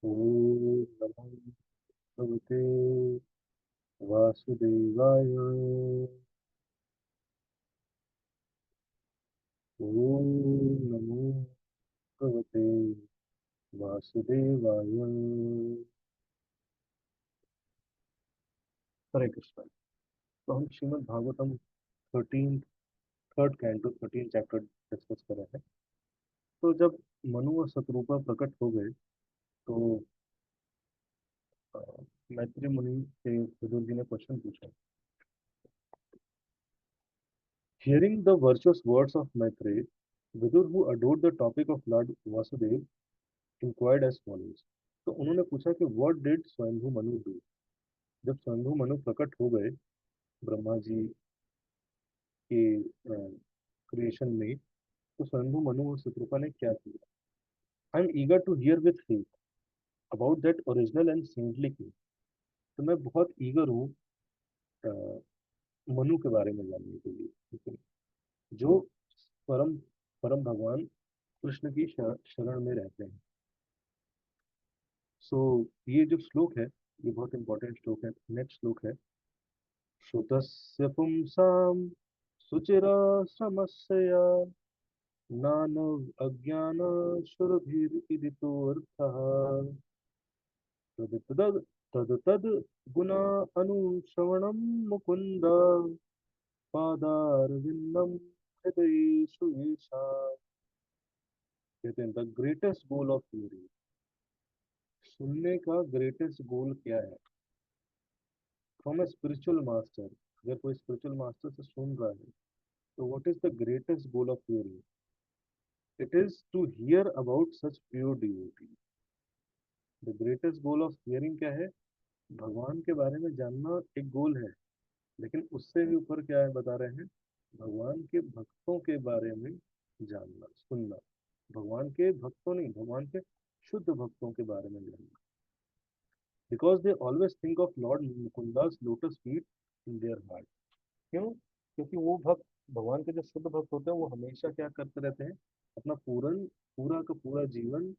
ओम नमो भगवते वासुदेवाय। ओम नमो भगवते वासुदेवाय। हरे कृष्ण। तो हम Shrimad Bhagavatam 13 third canto 13 chapter discuss कर रहे हैं। तो जब मनु और शत्रुपा प्रकट हो गए तो अ, मैत्री मुनि से विदुर जी ने क्वेश्चन पूछा। Hearing the virtuous words of Maitreya, Vidur, who adored the topic of Lord Vasudev, inquired as follows. तो उन्होंने पूछा कि what did स्वयंभू मनु do? जब स्वयंभू मनु प्रकट हो गए ब्रह्मा जी के क्रिएशन में, तो स्वयंभू मनु और शत्रुपा ने क्या किया? I am eager to hear with faith about that original and saintly king. तो मैं बहुत ईगर हूँ अ, मनु के बारे में जानने के लिए, ठीक है, जो परम परम भगवान कृष्ण की शरण में रहते हैं। सो ये जो श्लोक है, ये बहुत इंपॉर्टेंट श्लोक है। नेक्स्ट श्लोक है, श्रुतस्य पुंसां सुचिराश्रमस्य नानव अज्ञानशुरभिरिदितोऽर्थः तद् तद् गुणा अनुश्रवणं मुकुन्द पादारविन्दं हृदयेषु येषाम्। कहते हैं the greatest goal of hearing. सुनने का ग्रेटेस्ट गोल क्या है? From a spiritual master. अगर कोई स्पिरिचुअल मास्टर से सुन रहा है तो what is the greatest goal of hearing? It is to hear about such pure devotee. The greatest goal of hearing क्या है? भगवान के बारे में जानना एक गोल है, लेकिन उससे भी ऊपर क्या है बता रहे हैं? भगवान के भक्तों के बारे में जानना, सुनना। भगवान के भक्तों नहीं, भगवान के शुद्ध भक्तों के बारे में जानना। Because they always think of Lord Mukundas lotus feet in their heart. क्यों? क्योंकि वो भक्त, भगवान के जो शुद्ध भक्त होते हैं, वो हमेशा क्या करते रहते हैं? अपना पूरा का पूरा जीवन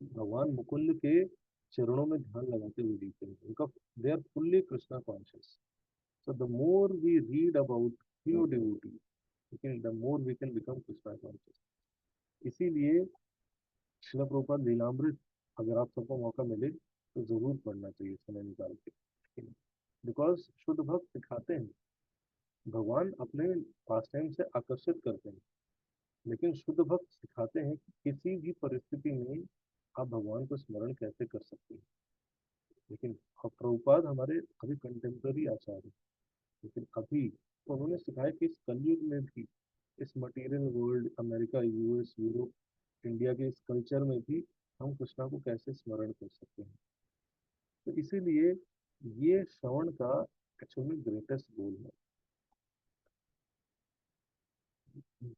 भगवान मुकुंद के चरणों में ध्यान लगाते हुए जीते हैं। उनका they are fully Krishna conscious. So the more we read about pure devotee, लेकिन the more we can become Krishna conscious. इसीलिए शिला प्रभुपाद लीलामृत अगर आप सबको मौका मिले तो जरूर पढ़ना चाहिए समय निकाल के। बिकॉज शुद्ध भक्त सिखाते हैं, भगवान अपने पास टाइम से आकर्षित करते हैं, लेकिन शुद्ध भक्त सिखाते हैं कि किसी भी परिस्थिति में आप भगवान को स्मरण कैसे कर सकते हैं। लेकिन प्रभुपाद हमारे अभी कंटेम्प्रेरी आचार्य हैं, लेकिन अभी तो उन्होंने सिखाया कि इस कलयुग में भी, इस material world, America, US, Europe, India के इस कल्चर में भी हम कृष्णा को कैसे स्मरण कर सकते हैं। तो इसीलिए ये श्रवण का एक्चुअल में ग्रेटेस्ट गोल है।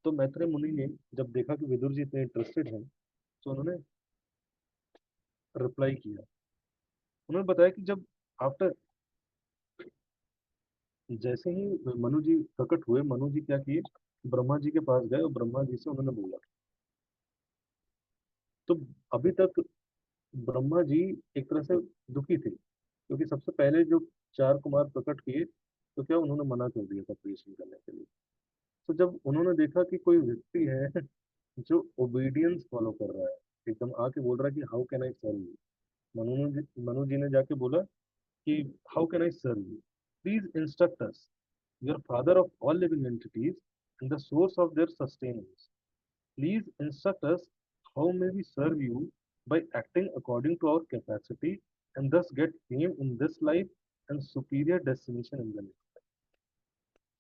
तो मैत्रेय मुनि ने जब देखा कि विदुर जी इतने इंटरेस्टेड हैं, तो उन्होंने रिप्लाई किया। उन्होंने बताया कि जब आफ्टर, जैसे ही मनु जी प्रकट हुए, मनु जी क्या किए? ब्रह्मा जी के पास गए और ब्रह्मा जी से उन्होंने बोला। तो अभी तक ब्रह्मा जी एक तरह से दुखी थे, क्योंकि सबसे पहले जो चार कुमार प्रकट किए, तो क्या उन्होंने मना कर दिया था क्रिएशन करने के लिए। तो जब उन्होंने देखा कि कोई व्यक्ति है जो ओबीडियंस फॉलो कर रहा है, एकदम आके बोल रहा है कि how can I serve you. Manu ji ने जाके बोला कि how can I serve you, please instruct us, your father of all living entities and the source of their sustenance. Please instruct us how may we serve you by acting according to our capacity and thus get fame in this life and superior destination in the next.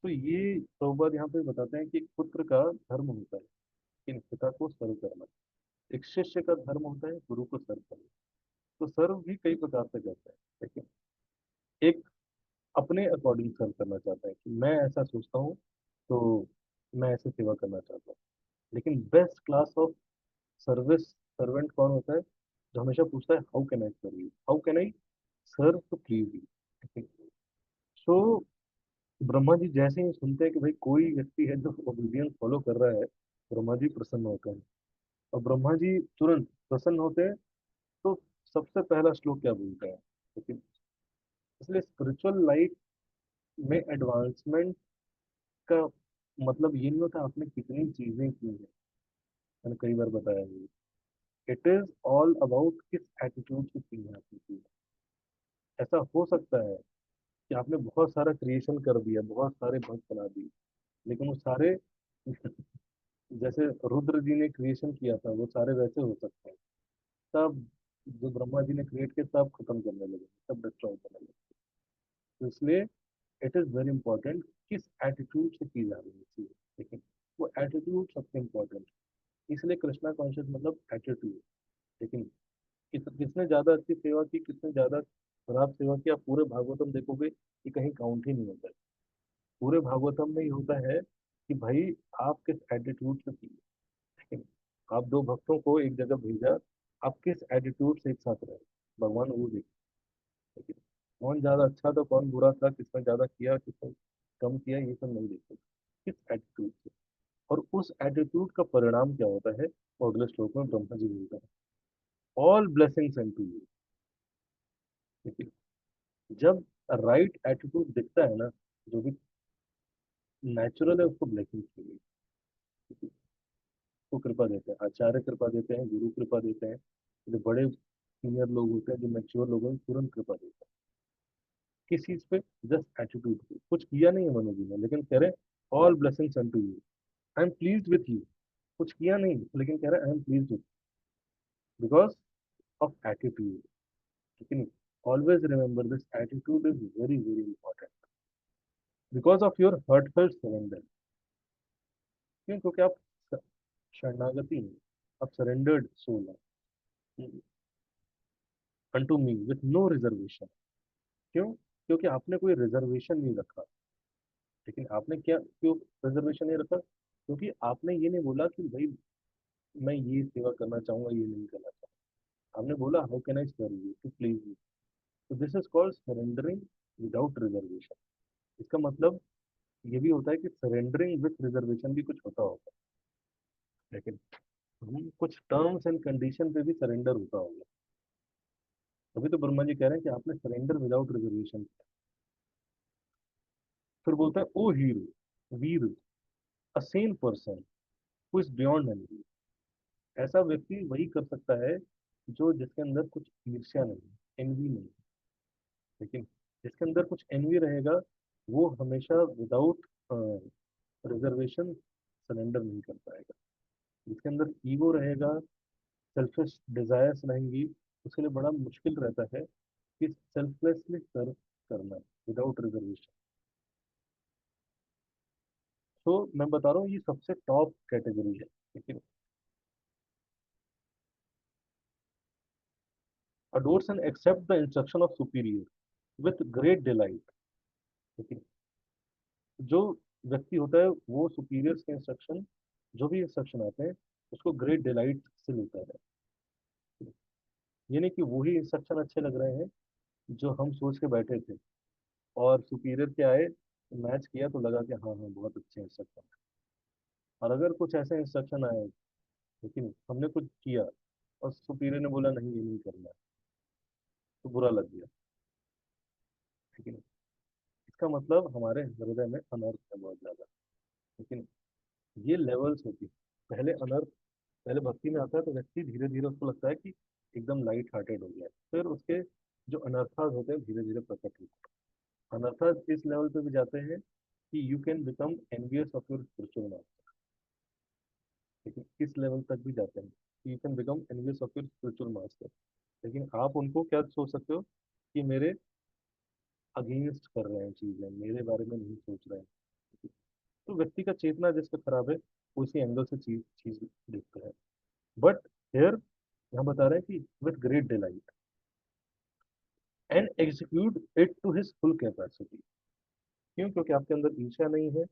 तो ये प्रभुपाद यहाँ पे बताते हैं कि एक पुत्र का धर्म होता है कि पिता को सर्व करना, एक शिष्य का धर्म होता है गुरु को सर्व करना। तो सर्व भी कई प्रकार से करता है, ठीक है। एक अपने अकॉर्डिंग सर्व करना चाहता है कि मैं ऐसा सोचता हूँ, तो मैं ऐसे सेवा करना चाहता हूँ। लेकिन best class of service servant कौन होता है? जो हमेशा पूछता है how can I serve you, how can I serve to please you. So Brahma ji जैसे ही सुनते हैं कि भाई कोई व्यक्ति है जो ओबीडियंस फॉलो कर रहा है, ब्रह्मा जी प्रसन्न होते हैं। और ब्रह्मा जी तुरंत प्रसन्न होते हैं। तो सबसे पहला श्लोक क्या बोलता है? लेकिन इसलिए स्पिरिचुअल लाइफ में एडवांसमेंट का मतलब ये नहीं होता आपने कितनी चीजें की हैं। मैंने कई बार बताया है, इट इज ऑल अबाउट किस एटीट्यूड से की है आपने की है। ऐसा हो सकता है कि आपने बहुत सारा क्रिएशन कर दिया, बहुत सारे भक्त बना दिए, लेकिन वो सारे जैसे रुद्र जी ने क्रिएशन किया था वो सारे वैसे हो सकते हैं। तब जो ब्रह्मा जी ने क्रिएट किया तब खत्म करने लगे, तब डिस्ट्रॉय करने लगे। तो इसलिए इट इज वेरी इंपॉर्टेंट किस एटीट्यूड से की जा रही है चीज। लेकिन वो एटीट्यूड सबसे इम्पोर्टेंट, इसलिए कृष्णा कॉन्शियस मतलब एटीट्यूड। लेकिन किसने ज्यादा अच्छी सेवा की, किसने ज्यादा खराब सेवा की, आप पूरे भागवतम देखोगे कि कहीं काउंट ही नहीं होता है। पूरे भागवतम में ये होता है कि भाई आप किस एटीट्यूड से किए। लेकिन आप दो भक्तों को एक जगह भेजा, आप किस एटीट्यूड से एक साथ रहे, भगवान वो देखते हैं। लेकिन कौन ज्यादा था तो कौन बुरा था, किसने ज्यादा किया किसने कम किया, ये सब नहीं देखते, किस एटीट्यूड से। और उस एटीट्यूड का परिणाम क्या होता है, वो अगले श्लोक में ब्रह्मा जी बोलता है, all blessings and to you. लेकिन जब राइट एटीट्यूड दिखता है ना, जो भी नेचुरल है उसको ब्लेसिंग चाहिए, उसको कृपा देते हैं, आचार्य कृपा देते हैं, गुरु कृपा देते हैं, जो बड़े सीनियर लोग होते हैं, जो मैच्योर लोग हैं, तुरंत कृपा देते हैं। किस चीज पे? जस्ट एटीट्यूड पे। कुछ किया नहीं है मनोज जी ने, लेकिन कह रहे all blessings unto you, I am pleased with you. कुछ किया नहीं लेकिन कह रहे I am pleased with, because of attitude. लेकिन always remember this attitude is very very important because of your heartfelt surrender। क्यों? क्योंकि आप शरणागति में, आप सरेंडर्ड सोल है unto me with no reservation। क्यों? क्योंकि आपने कोई रिजर्वेशन नहीं रखा। लेकिन आपने क्या क्यों रिजर्वेशन नहीं रखा? क्योंकि आपने ये नहीं बोला कि भाई मैं ये सेवा करना चाहूंगा, ये नहीं करना चाहूंगा। आपने बोला how can I serve you to please you. तो this is called surrendering without reservation. इसका मतलब ये भी होता है कि सरेंडरिंग विथ रिजर्वेशन भी कुछ होता होगा, लेकिन हम कुछ टर्म्स एंड कंडीशन पे भी सरेंडर होता होगा। तभी तो ब्रह्मा जी कह रहे हैं कि आपने सरेंडर विदाउट रिजर्वेशन। फिर बोलता है ओ हीरो, वीर, a sane person who is beyond envy. ऐसा व्यक्ति वही कर सकता है जो जिसके अंदर कुछ ईर्ष्या नहीं, एनवी नहीं। लेकिन जिसके अंदर कुछ एनवी रहेगा वो हमेशा विदाउट रिजर्वेशन सरेंडर नहीं कर पाएगा। जिसके अंदर ईगो रहेगा, सेल्फिश डिजायर्स रहेंगी, उसके लिए बड़ा मुश्किल रहता है कि सेल्फलेसली सर्व करना विदाउट रिजर्वेशन। तो मैं बता रहा हूँ ये सबसे टॉप कैटेगरी है। लेकिन adores and accept the instruction of superior with great delight। लेकिन जो व्यक्ति होता है वो सुपीरियर्स के इंस्ट्रक्शन, जो भी इंस्ट्रक्शन आते हैं उसको ग्रेट डिलाइट से लेता है। ये नहीं कि वही इंस्ट्रक्शन अच्छे लग रहे हैं जो हम सोच के बैठे थे, और सुपीरियर के आए मैच किया तो लगा कि हाँ हाँ बहुत अच्छे इंस्ट्रक्शन। और अगर कुछ ऐसे इंस्ट्रक्शन आए लेकिन हमने कुछ किया और सुपीरियर ने बोला नहीं ये नहीं करना है, तो बुरा लग गया। लेकिन इसका मतलब हमारे हृदय में अनर्थ है बहुत ज्यादा। लेकिन ये लेवल्स होती है। पहले अनर्थ, पहले भक्ति में आता है तो व्यक्ति धीरे धीरे उसको लगता है कि एकदम लाइट हार्टेड हो गया है। फिर उसके जो अनर्थास होते हैं धीरे धीरे प्रकट होते हैं। अनर्थास इस लेवल पे भी जाते हैं कि you can become envious of your spiritual master. लेकिन इस लेवल तक भी जाते हैं you can become envious of your spiritual master. लेकिन आप उनको क्या सोच सकते हो कि मेरे अगेंस्ट कर रहे हैं, चीजें मेरे बारे में नहीं सोच रहे हैं। तो व्यक्ति का चेतना जिसका खराब है उसी एंगल से चीज चीज देखता है। बट हेयर यहाँ बता रहे हैं कि with great delight and execute it to his full capacity. क्यों? क्योंकि आपके अंदर ईर्ष्या नहीं है।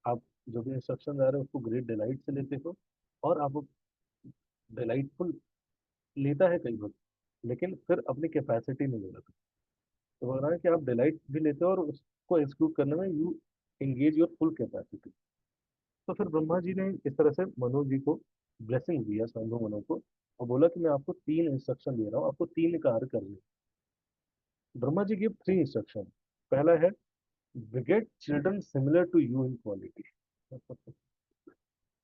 आप जो भी इंस्ट्रक्शन आ रहे हैं उसको ग्रेट डिलाइट से लेते हो, और आप डिलाइटफुल लेता है कई बार, लेकिन फिर अपनी कैपेसिटी नहीं लगाता। तो बोल रहा है कि आप डिलाइट भी लेते हो और उसको एग्जीक्यूट करने में you engage your full capacity. तो फिर ब्रह्मा जी ने इस तरह से मनोज जी को ब्लेसिंग दिया, स्वयं मनु को, और बोला कि मैं आपको 3 इंस्ट्रक्शन दे रहा हूँ, आपको 3 कार्य करने। Brahma ji give 3 instruction. पहला है, beget children similar to you in quality.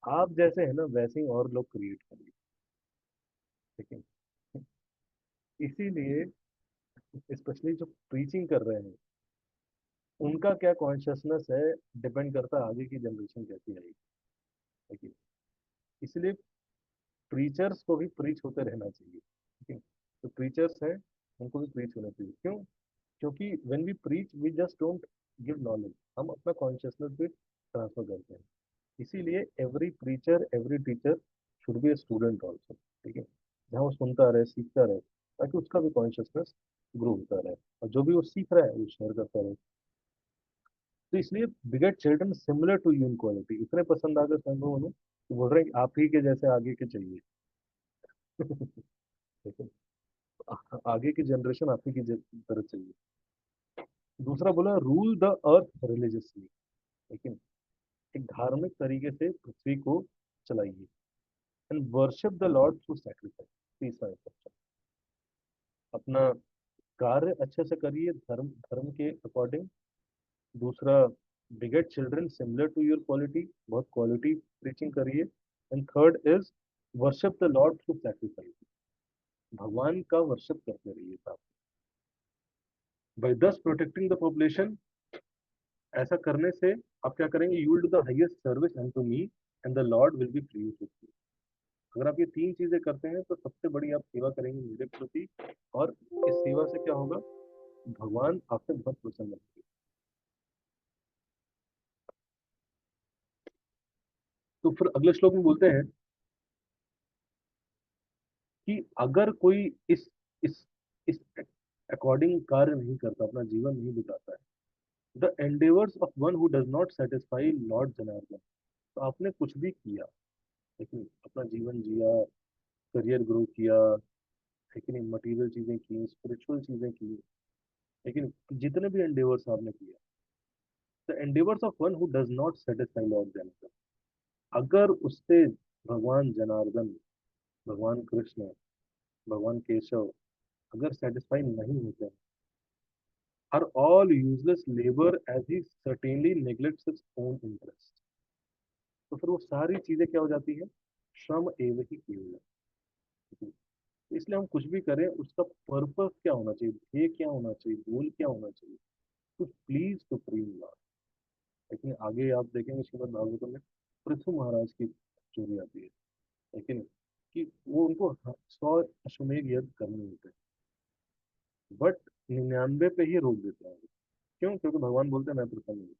आप जैसे है ना वैसे ही और लोग क्रिएट करिए, ठीक है। इसीलिए स्पेशली जो प्रीचिंग कर रहे हैं, उनका क्या कॉन्शियसनेस है, डिपेंड करता है आगे की जनरेशन कैसी आएगी, ठीक है। इसलिए प्रीचर्स को भी प्रीच होते रहना चाहिए, ठीक है। तो प्रीचर्स हैं, उनको भी प्रीच होना चाहिए। क्यों? क्योंकि when we preach we just don't give knowledge, हम अपना कॉन्शियसनेस भी ट्रांसफर करते हैं। इसीलिए every preacher every teacher should be a student also, ठीक है। जहाँ वो सुनता रहे, सीखता रहे, ताकि उसका भी कॉन्शियसनेस ग्रो होता रहे, और जो भी वो सीख रहा है वो शेयर करता रहे। तो इसलिए beget children similar to you in quality, इतने पसंद आ गए स्वयं को उन्हें कि बोल रहे हैं कि आप ही के जैसे आगे के चाहिए। ठीक है? आगे की जनरेशन आप ही की तरह चाहिए। दूसरा बोला, रूल द अर्थ रिलीजियसली, लेकिन एक धार्मिक तरीके से पृथ्वी को चलाइए। And worship the lord through sacrifice. तीसरा इंस्ट्रक्शन, अपना कार्य अच्छे से करिए, धर्म धर्म के अकॉर्डिंग। दूसरा, beget children similar to your quality, बहुत क्वालिटी प्रीचिंग करिए। And third is worship the lord through sacrifice, भगवान का वर्शिप करते रहिए साहब। बाय दस प्रोटेक्टिंग द पॉपुलेशन, ऐसा करने से आप क्या करेंगे, you will do the highest service and to me, and the Lord will be pleased with you. अगर आप ये 3 चीजें करते हैं तो सबसे बड़ी आप सेवा करेंगे मेरे प्रति, और इस सेवा से क्या होगा, भगवान आपसे बहुत प्रसन्न होंगे। तो फिर अगले श्लोक में बोलते हैं कि अगर कोई इस इस अकॉर्डिंग कार्य नहीं करता, अपना जीवन नहीं बिताता है, the endeavours of one who does not satisfy Lord Janardan, तो आपने कुछ भी किया, लेकिन अपना जीवन जिया, करियर ग्रो किया, लेकिन मटेरियल चीजें की, स्पिरिचुअल चीजें की, लेकिन जितने भी एंडेवर्स आपने किया, the endeavours of one who does not satisfy Lord Janardan, अगर उससे भगवान जनार्दन, भगवान कृष्ण, भगवान केशव अगर सेटिस्फाई नहीं होते हैं, are all useless labour as he certainly neglects his own interest, तो फिर वो सारी चीजें क्या हो जाती है, श्रम एव ही केवल। इसलिए हम कुछ भी करें, उसका पर्पस क्या होना चाहिए, ध्येय क्या होना चाहिए, गोल क्या होना चाहिए, टू प्लीज सुप्रीम लॉर्ड। लेकिन आगे आप देखेंगे श्रीमद् भागवतम में पृथु महाराज की स्टोरी आती है, लेकिन कि वो उनको 100 अश्वमेध यज्ञ करने होते हैं, बट 99 पे ही रोक देते हैं। क्यों? क्योंकि भगवान बोलते हैं मैं प्रसन्न हूँ,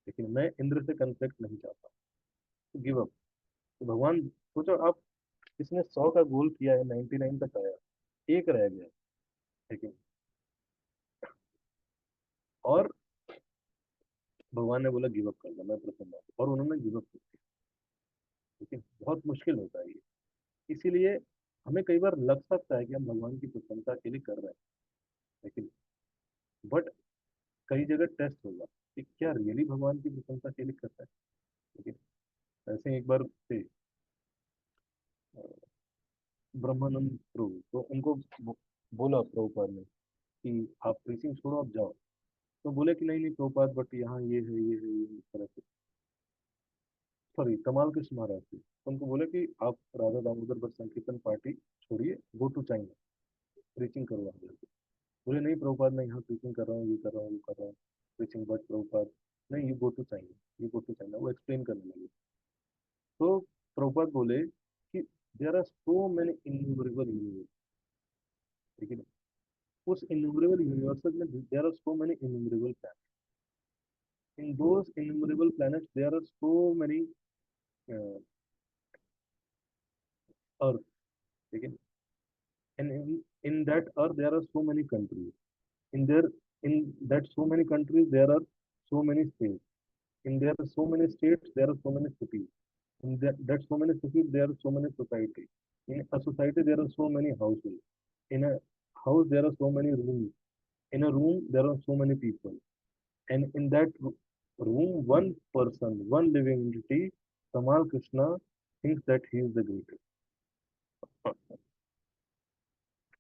लेकिन मैं इंद्र से कंफ्लिक्ट नहीं चाहता, तो गिव अप। तो भगवान, सोचो आप, इसने 100 का गोल किया है, 99 तक आया, एक रह गया, ठीक है। और भगवान ने बोला गिव अप कर दो, मैं प्रसन्न हूँ, और उन्होंने गिव अप कर दिया, ठीक है। बहुत मुश्किल होता है ये। इसीलिए हमें कई बार लग सकता है कि हम भगवान की प्रसन्नता के लिए कर रहे हैं, लेकिन बट कई जगह टेस्ट होगा कि क्या रियली भगवान की प्रशंसा के लिए करता है, ठीक है। ऐसे एक बार थे अ, ब्रह्मानंद प्रभु, तो उनको बोला प्रभुपाद ने कि आप प्रीचिंग छोड़ो, आप जाओ। तो बोले कि नहीं नहीं प्रभुपाद, बट यहाँ ये है ये है ये है, इस तरह से। सॉरी, कमाल कृष्ण महाराज थे, तो उनको बोले कि आप राधा दामोदर बस संकीर्तन पार्टी छोड़िए, गो टू चाइना, प्रीचिंग करो वहाँ जाके। बोले नहीं प्रभुपाद, मैं यहाँ प्रीचिंग कर रहा हूँ, ये कर रहा हूँ, वो कर रहा हूँ, प्रीचिंग, बट प्रभुपाद नहीं, you go to China, you go to China, वो एक्सप्लेन करने लगे। तो प्रभुपाद बोले कि there are so many innumerable universe, ठीक है ना। उस इन्यूमरेबल यूनिवर्सेस में there are so many innumerable planets, in those innumerable planets there are so many earth, ठीक है। And in that earth there are so many countries, in there in that so many countries there are so many states, in there are so many states there are so many cities, in that so many cities there are so many societies, in a society there are so many houses, in a house there are so many rooms, in a room there are so many people, and in that room one person, one living entity, Kamal Krishna, thinks that he is the greatest.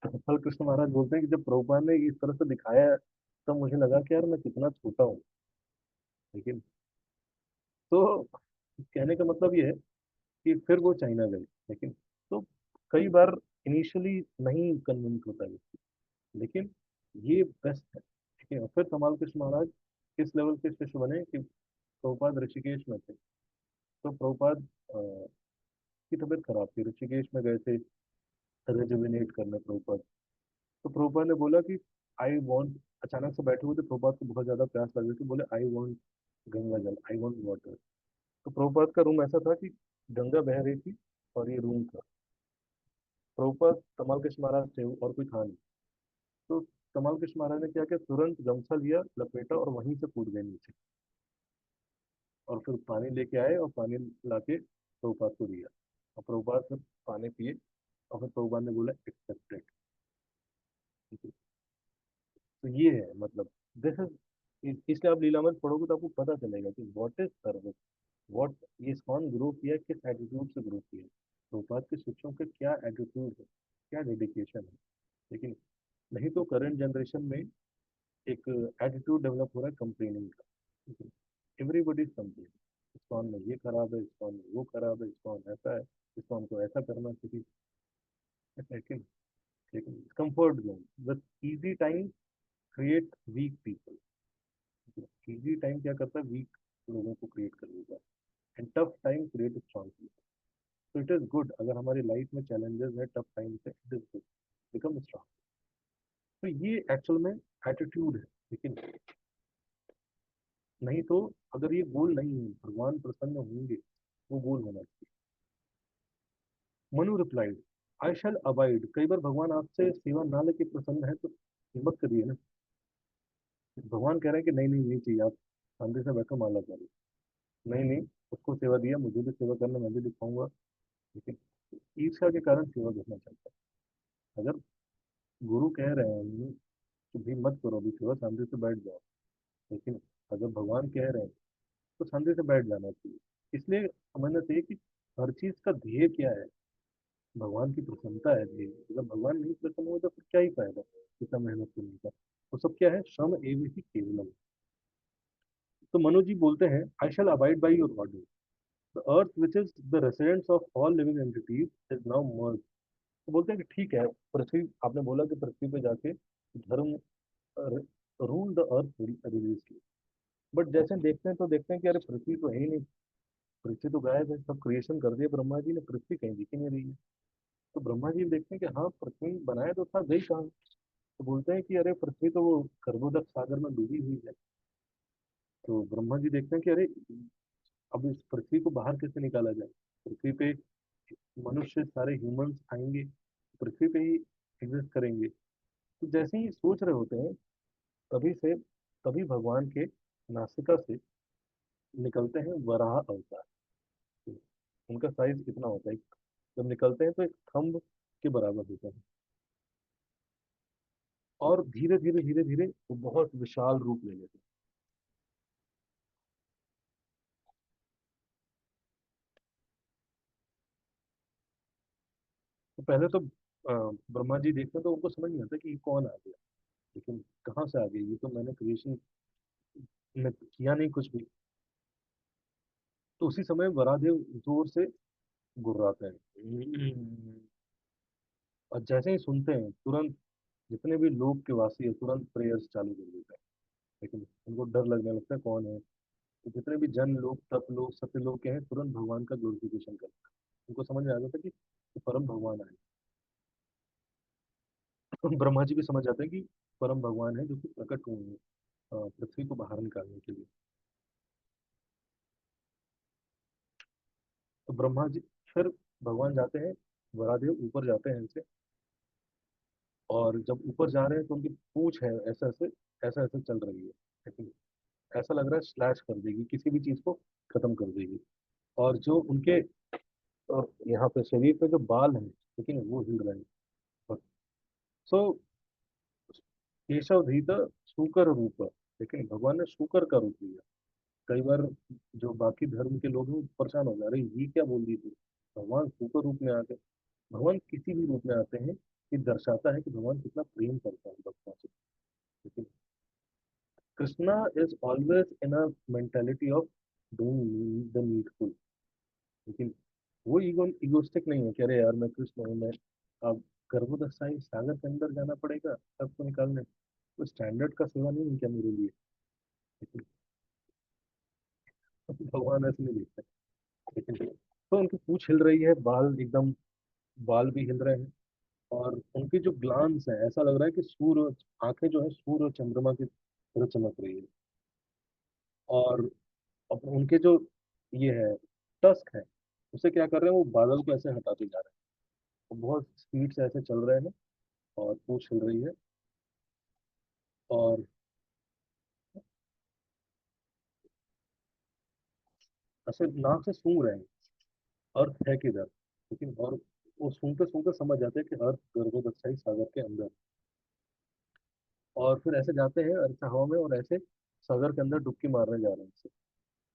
कल कृष्ण महाराज बोलते हैं कि जब प्रभुपाद ने इस तरह से दिखाया तब मुझे लगा कि यार मैं कितना छोटा हूँ। लेकिन तो कहने का मतलब ये है कि फिर वो चाइना गए। लेकिन तो कई बार इनिशियली नहीं कन्विंस होता है, लेकिन ये बेस्ट है। ठीक है, और फिर कमाल कृष्ण महाराज किस लेवल के शिष्य बने कि प्रभुपाद ऋषिकेश में थे। तो प्रभुपाद की तबीयत खराब थी, ऋषिकेश में गए थे रेजुविनेट करने प्रभुपाद। तो प्रभुपाद ने बोला कि आई वांट, अचानक से बैठे हुए थे प्रभुपाद को, बहुत ज्यादा प्यास लग रही थी, बोले आई वांट गंगा जल, आई वांट वाटर। तो प्रभुपाद का रूम ऐसा था कि गंगा बह रही थी और ये रूम था। प्रभुपाद कमाल कृष्ण महाराज थे और कोई था नहीं। तो कमाल कृष्ण महाराज ने क्या किया, तुरंत गमछा लिया, लपेटा और वहीं से कूद गए नीचे। और फिर पानी लेके आए और पानी लाके प्रभुपाद को दिया। और प्रभुपाद फिर पानी पिए और फिर प्रभुपाद ने बोला एक्सेप्टेड। तो ये है मतलब, दिस इज, इसलिए आप लीलामृत पढ़ोगे तो आपको पता चलेगा कि व्हाट इज सर्विस, व्हाट ये कौन ग्रो किया, किस एटीट्यूड से ग्रो किया। प्रभुपाद के शिष्यों के क्या एटीट्यूड है, क्या डेडिकेशन है। लेकिन नहीं तो करंट जनरेशन में एक एटीट्यूड डेवलप हो रहा है कंप्लेनिंग का। एवरीबडी इज कंप्लेनिंग, इस्कॉन में ये खराब है, इस्कॉन में वो खराब है, इस्कॉन ऐसा है, इस्कॉन को ऐसा करना चाहिए। लेकिन लेकिन कंफर्ट जोन, बस easy time create weak people. Easy time क्या करता है, वीक लोगों को क्रिएट कर देता है। And tough time create strong people. तो इट इज गुड, अगर हमारी लाइफ में चैलेंजेस है टफ टाइम से, it is good, become strong. तो ये एक्चुअल में एटीट्यूड है। लेकिन नहीं तो, अगर ये गोल नहीं है, भगवान प्रसन्न होंगे, वो गोल होना चाहिए। मनु रिप्लाइड, आई शैल अबाइड। कई बार भगवान आपसे सेवा ना लेके प्रसन्न है तो हिम्मत करिए ना। भगवान कह रहे हैं कि नहीं नहीं नहीं चाहिए, आप शांति से बैठो, माला करो। नहीं नहीं, उसको सेवा दिया, मुझे भी सेवा करना, मैं भी दिखाऊंगा। लेकिन ईर्ष्या के कारण सेवा करना चाहता है। अगर गुरु कह रहे हैं कि भी मत करो अभी सेवा, शांति से बैठ जाओ। लेकिन अगर भगवान कह रहे हैं तो शांति से बैठ जाना चाहिए। इसलिए समझना चाहिए कि हर चीज का ध्येय क्या है। भगवान की प्रसन्नता है ध्येय। अगर भगवान नहीं प्रसन्न हुए तो फिर क्या ही फायदा इतना मेहनत करने का। वो सब क्या है, श्रम एवं ही केवलम। तो मनोज जी बोलते हैं, I shall abide by your order, the earth which is the residence of all living entities is now merge. तो बोलते हैं कि ठीक है, पृथ्वी, आपने बोला कि पृथ्वी पे जाके धर्म rule the earth religiously. But जैसे देखते हैं तो देखते हैं कि अरे पृथ्वी तो है ही नहीं, पृथ्वी तो गायब है, सब क्रिएशन कर दिया ब्रह्मा जी ने, पृथ्वी कहीं दिख ही नहीं रही है। तो ब्रह्मा जी देखते हैं कि हाँ पृथ्वी बनाया तो था, गई कहाँ। तो बोलते हैं कि अरे पृथ्वी तो वो गर्भोदक सागर में डूबी हुई है। तो ब्रह्मा जी देखते हैं कि अरे अब इस पृथ्वी को बाहर कैसे निकाला जाए। पृथ्वी पे मनुष्य, सारे ह्यूमंस आएंगे, पृथ्वी पे ही एग्जिस्ट करेंगे। तो जैसे ही सोच रहे होते हैं, तभी से तभी भगवान के नासिका से निकलते हैं वराह अवतार। तो उनका साइज कितना होता है, जब निकलते हैं तो एक थंब के बराबर होता है। और धीरे धीरे धीरे धीरे वो बहुत विशाल रूप ले लेते हैं। तो पहले तो ब्रह्मा जी देखते हैं तो उनको समझ नहीं आता कि ये कौन आ गया। लेकिन कहाँ से आ गई, ये तो मैंने क्रिएशन में किया नहीं कुछ भी। तो उसी समय वरादेव जोर से गुर्राते हैं। और जैसे ही सुनते हैं, तुरंत जितने भी लोग के वासी है तुरंत प्रेयर्स चालू कर देते हैं। लेकिन उनको डर लगने लगता है कौन है। तो जितने भी जन लोग, तप लोग, सत्य लोग के हैं, तुरंत भगवान का ग्लोरिफिकेशन करते हैं। उनको समझ में आ जाता है कि ये परम भगवान आए। तो ब्रह्मा जी भी समझ जाते हैं कि परम भगवान है जो कि प्रकट हुए हैं पृथ्वी को बाहर निकालने के लिए। तो ब्रह्मा जी, फिर भगवान जाते हैं, वरादेव ऊपर जाते हैं इनसे। और जब ऊपर जा रहे हैं तो उनकी पूंछ है ऐसा ऐसे चल रही है। लेकिन ऐसा लग रहा है स्लैश कर देगी, किसी भी चीज को खत्म कर देगी। और जो उनके यहाँ पे शरीर पे जो बाल हैं, लेकिन वो हिल रहे हैं। सो केशव धीता शूकर रूप, लेकिन भगवान ने शूकर का रूप लिया। कई बार जो बाकी धर्म के लोग हैं वो परेशान हो जा रहे हैं, ये क्या बोल दी थी, भगवान शूकर रूप में आ गए। भगवान किसी भी रूप में आते हैं, ये दर्शाता है कि भगवान कितना प्रेम करता है भक्तों से। लेकिन Krishna is always in a mentality of doing the needful. लेकिन वो इगोस्टिक नहीं है कि अरे यार मैं कृष्ण हूँ, मैं अब गर्भोदशाई सागर के अंदर जाना पड़ेगा तब तो निकालने, तो स्टैंडर्ड का सेवा नहीं है क्या मेरे लिए। लेकिन भगवान ऐसे नहीं देखते। लेकिन तो उनकी पूंछ हिल रही है, बाल एकदम, बाल भी हिल रहे हैं, और उनकी जो ग्लांस है ऐसा लग रहा है कि सूर्य, आंखें जो है सूर्य और चंद्रमा की तरह चमक रही है। और अब उनके जो ये है टस्क है, उसे क्या कर रहे हैं, वो बादल को ऐसे हटाते जा रहे हैं। वो बहुत स्पीड से ऐसे चल रहे हैं, और पूंछ हिल रही है, और ऐसे नाक से सूंघ रहे हैं अर्थ है किधर। लेकिन और वो सूंघते सूंघते समझ जाते हैं कि अर्थ गर्भोदशाई सागर के अंदर। और फिर ऐसे जाते हैं ऐसे हवा में, और ऐसे सागर के अंदर डुबकी मारने जा रहे हैं।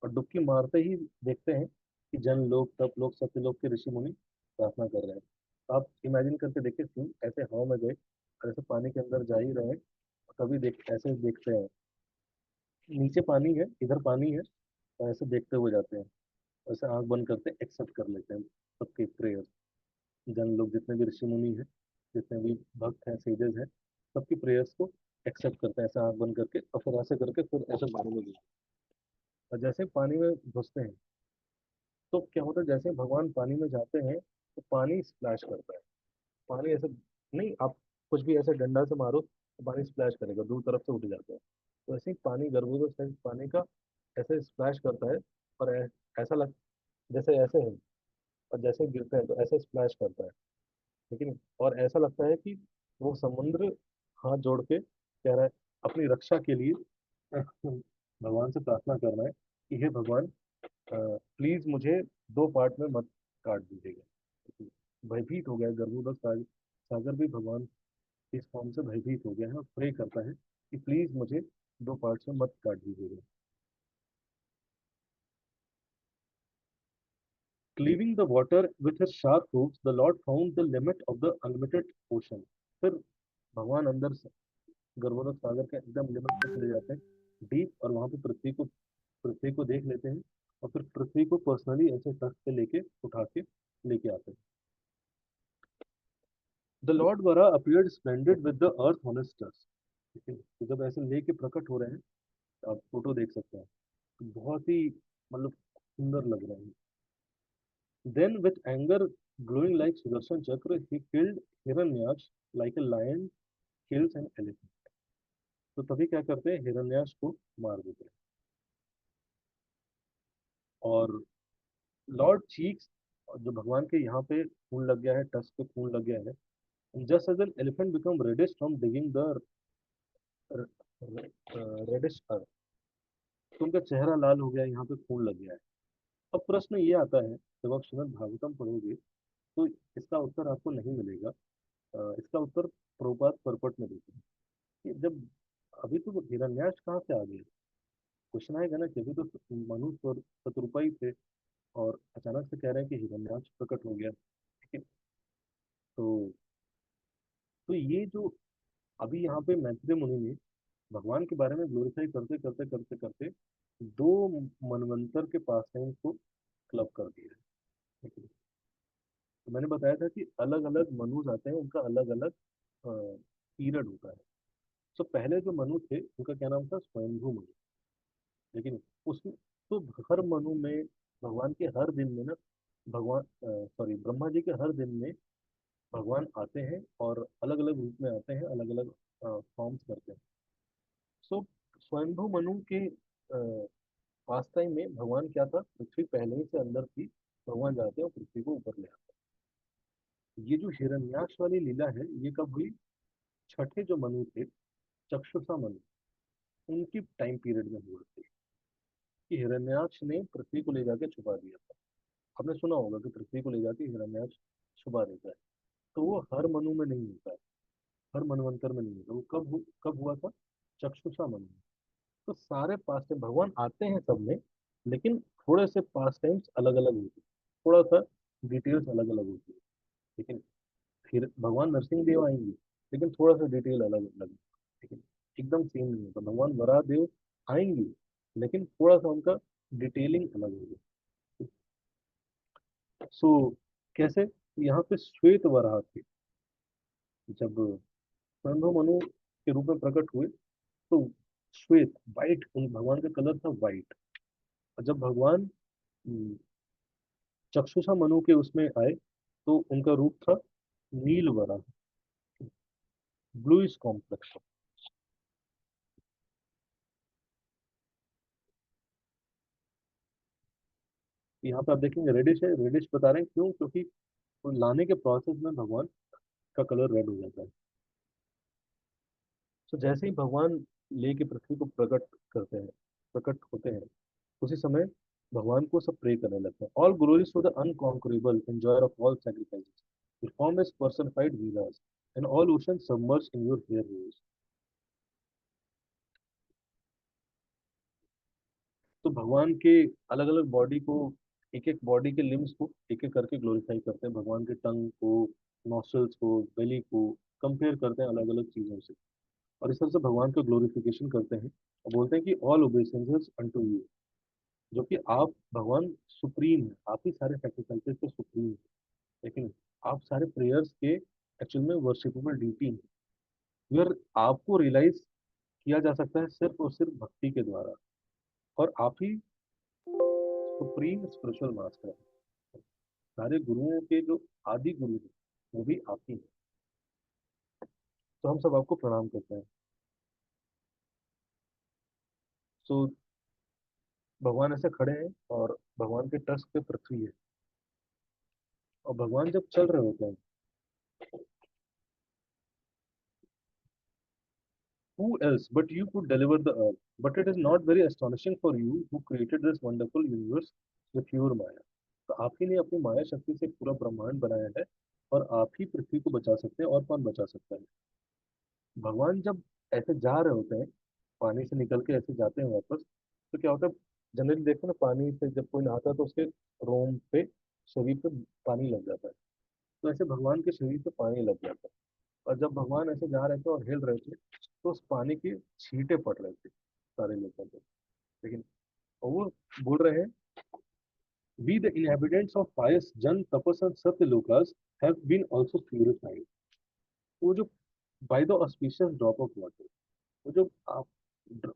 और डुबकी मारते ही देखते हैं कि जन लोग, तप लोग, सत्यलोक के ऋषि मुनि प्रार्थना कर रहे हैं। तो आप इमेजिन करके देखिए सीन, ऐसे हवा में गए और ऐसे पानी के अंदर जा ही रहे हैं, और कभी देख ऐसे देखते हैं नीचे पानी है, इधर पानी है, और ऐसे देखते हुए जाते हैं। ऐसे आंख बंद करते एक्सेप्ट कर लेते हैं सबके प्रेयर। जन लोग जितने भी ऋषि मुनि हैं, जितने भी भक्त हैं, सेजेस हैं, सबकी प्रेयर्स को एक्सेप्ट करते हैं, ऐसे आंख बंद करके, और फिर ऐसे करके फिर ऐसे पानी में घुसते हैं। और जैसे ही पानी में घुसते हैं, तो क्या होता है, जैसे भगवान पानी में जाते हैं तो पानी स्प्लैश करता है। पानी ऐसे नहीं, आप कुछ भी ऐसे डंडा से मारो तो पानी स्प्लैश करेगा, दूर तरफ से उठ जाता है। तो ऐसे ही पानी गर्भोदर से पानी का ऐसे स्प्लैश करता है, और ऐसा लग जैसे ऐसे है, और जैसे गिरते हैं तो ऐसे स्प्लैश करता है। लेकिन और ऐसा लगता है कि वो समुद्र हाथ जोड़ के कह रहा है अपनी रक्षा के लिए, भगवान से प्रार्थना करना है कि हे भगवान, प्लीज मुझे दो पार्ट में मत काट दीजिएगा। भयभीत हो गया गर्भोदक सागर भी भगवान इस फॉर्म से भयभीत हो गया है, और प्रे करता है कि प्लीज मुझे दो पार्ट्स में मत काट दीजिएगा। Cleaving the water with his sharp hooves, the Lord found the limit of the unlimited ocean. फिर भगवान अंदर से गर्भोदक सागर के एकदम लिमिट पे चले जाते हैं, डीप, और वहां पे पृथ्वी को देख लेते हैं, और फिर पृथ्वी को पर्सनली ऐसे तख्त पे लेके उठा के लेके आते हैं। द लॉर्ड वरा appeared splendid with the earth on his tusk. ठीक है, तो जब ऐसे लेके प्रकट हो रहे हैं, तो आप फोटो देख सकते हैं, तो बहुत ही मतलब सुंदर लग रहे हैं। Then with anger glowing like Sudarshan chakra, he killed Hiranyaksha like a lion kills an elephant। तो तभी क्या करते हैं, हिरण्याक्ष को मार देते हैं। और लॉर्ड चीक्स, जो भगवान के यहाँ पे खून लग गया है, टस पे खून लग गया है, just as an elephant become reddish from digging the reddish earth. तो उनका चेहरा लाल हो गया, यहाँ पे खून लग गया है। अब प्रश्न ये आता है, जब आप श्रीमद् भागवतम पढ़ोगे तो इसका उत्तर आपको नहीं मिलेगा। इसका उत्तर प्रभुपाद परपट में देते हैं कि जब अभी तो हिरण्याक्ष कहाँ से आ गया। क्वेश्चन आएगा ना कि अभी तो मनुष्य और शत्रुपा ही थे, और अचानक से कह रहे हैं कि हिरण्याक्ष प्रकट हो गया। ठीक है, तो ये जो अभी यहाँ पे मैत्रेय मुनि ने भगवान के बारे में ग्लोरीफाई करते करते करते करते दो मनवंतर के पास टाइम को क्लब कर दिया है। ठीक है? तो मैंने बताया था कि अलग अलग मनुज आते हैं, उनका अलग अलग पीरियड होता है। तो पहले जो मनु थे उनका क्या नाम था, स्वयंभू मनु। लेकिन उसमें तो हर मनु में भगवान के हर दिन में ना, भगवान सॉरी ब्रह्मा जी के हर दिन में भगवान आते हैं, और अलग अलग रूप में आते हैं, अलग अलग फॉर्म्स करते हैं। सो स्वयंभू मनु के पास टाइम में भगवान क्या था, पृथ्वी पहले ही से अंदर थी, भगवान जाते हैं और पृथ्वी को ऊपर ले आते हैं। ये जो हिरण्याक्ष वाली लीला है, ये कब हुई, छठे जो मनु थे, चक्षुषा मनु, उनकी टाइम पीरियड में हुआ थी, कि हिरण्याक्ष ने पृथ्वी को ले जाके छुपा दिया था। आपने सुना होगा कि पृथ्वी को ले जाके हिरण्याक्ष छुपा देता है। तो वो हर मनु में नहीं होता है, हर मनवंतर में नहीं होता। वो कब हुआ था, चक्षुषा मनु में। तो सारे पास टाइम भगवान आते हैं सब में, लेकिन थोड़े से पास टाइम्स अलग अलग होते हैं, थोड़ा सा डिटेल्स अलग अलग होती है। लेकिन फिर भगवान नरसिंह देव आएंगे, लेकिन थोड़ा सा डिटेल अलग अलग, लेकिन एकदम सेम नहीं होता। भगवान वराह देव आएंगे, लेकिन थोड़ा सा उनका डिटेलिंग अलग होगी। सो कैसे, यहाँ पे श्वेत वराह थे। जब स्वयंभू मनु के रूप में प्रकट हुए, तो श्वेत वाइट, उन भगवान का कलर था वाइट। और जब भगवान चक्षुषा मनु के उसमें आए, तो उनका रूप था नील वरा, ब्लूइश कॉम्प्लेक्स। यहाँ पे आप देखेंगे रेडिश है, रेडिश बता रहे हैं क्यों, क्योंकि वो लाने के प्रोसेस में भगवान का कलर रेड हो जाता है। तो जैसे ही भगवान लेके पृथ्वी को प्रकट करते हैं, प्रकट होते हैं, उसी समय भगवान को सब प्रे करने लगते हैं। All glories to the unconquerable enjoyer of all sacrifices, perform as personified वीरास, and all ocean submerge in your hair waves. तो भगवान के अलग अलग बॉडी को, एक एक बॉडी के लिम्स को एक एक करके ग्लोरीफाई करते हैं। भगवान के टंग को, नॉस्ट्रल्स को, बेली को कंपेयर करते हैं अलग अलग चीजों से, और इस तरह से भगवान का ग्लोरिफिकेशन करते हैं। और बोलते हैं कि ऑल ओबेसेंसेस अनटू यू, जो कि आप भगवान सुप्रीम है, आप ही सारे सैक्रिफाइसेस के सुप्रीम है। लेकिन आप सारे प्रेयर्स के एक्चुअल में वर्शिपेबल ड्यूटी है। फिर आपको रियलाइज किया जा सकता है सिर्फ और सिर्फ भक्ति के द्वारा, और आप ही सुप्रीम स्पिरिचुअल मास्टर है। सारे गुरुओं के जो आदि गुरु हैं, वो भी आप ही हैं। तो हम सब आपको प्रणाम करते हैं। सो भगवान ऐसे खड़े हैं, और भगवान के टस पे पृथ्वी है, और भगवान जब चल रहे होते हैं, who else but you could deliver the earth? But it is not very astonishing for you who created this wonderful universe with your Maya. तो आप ही ने अपनी माया शक्ति से पूरा ब्रह्मांड बनाया है, और आप ही पृथ्वी को बचा सकते हैं, और कौन बचा सकता है। भगवान जब ऐसे जा रहे होते हैं, पानी से निकल के ऐसे जाते हैं वापस, तो क्या होता है, जनरली देखते हैं ना, पानी से जब कोई नहाता है तो उसके रोम पे, शरीर पे पानी लग जाता है। तो ऐसे भगवान के शरीर पे पानी लग जाता है। और जब भगवान ऐसे जा रहे थे और हिल रहे थे, तो उस पानी के छींटे पड़ रहे थे सारे लोगों पे। लेकिन वो बोल रहे हैं, वी द इनहेबिटेंट्स ऑफ पायस Jana Tapas and Satya lokas have been also purified. वो जो by the auspicious drop of water, वो जो आप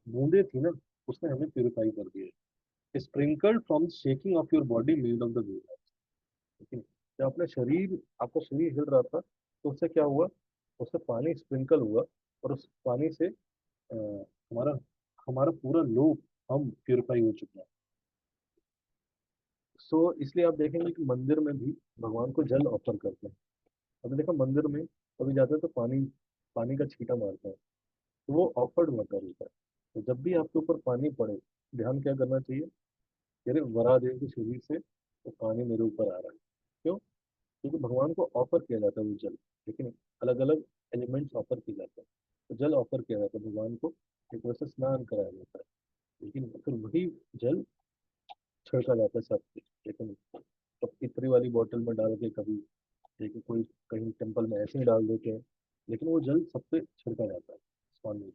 बूंदे थी ना, उसने हमें प्यूरिफाई कर दिया। Sprinkled from the shaking of your body made of the wave. लेकिन जब अपने शरीर, आपका शरीर हिल रहा था, तो उससे क्या हुआ, उससे पानी स्प्रिंकल हुआ, और उस पानी से हमारा हमारा पूरा लोक, हम प्यूरिफाई हो चुके हैं। सो इसलिए आप देखेंगे कि मंदिर में भी भगवान को जल ऑफर करते हैं। अभी देखो मंदिर में कभी जाते हैं तो पानी, पानी का छींटा मारता है, तो वो ऑफर्ड वाटर होता है। तो जब भी आपके ऊपर पानी पड़े, ध्यान क्या करना चाहिए, तेरे वरादेव के शरीर से तो पानी मेरे ऊपर आ रहा है। क्यों? क्योंकि भगवान को ऑफर किया जाता है वो जल, लेकिन अलग अलग एलिमेंट्स ऑफर किए जाते हैं। तो जल ऑफर किया जाता है भगवान को, एक वैसे स्नान कराया जाता है, लेकिन फिर वही जल छिड़का जाता है सब पे। लेकिन तो इतनी वाली बोतल में डाल के कभी, देखिए कोई कहीं टेम्पल में ऐसे ही डाल देते हैं, लेकिन वो जल सब पे छिड़का जाता है स्वामी।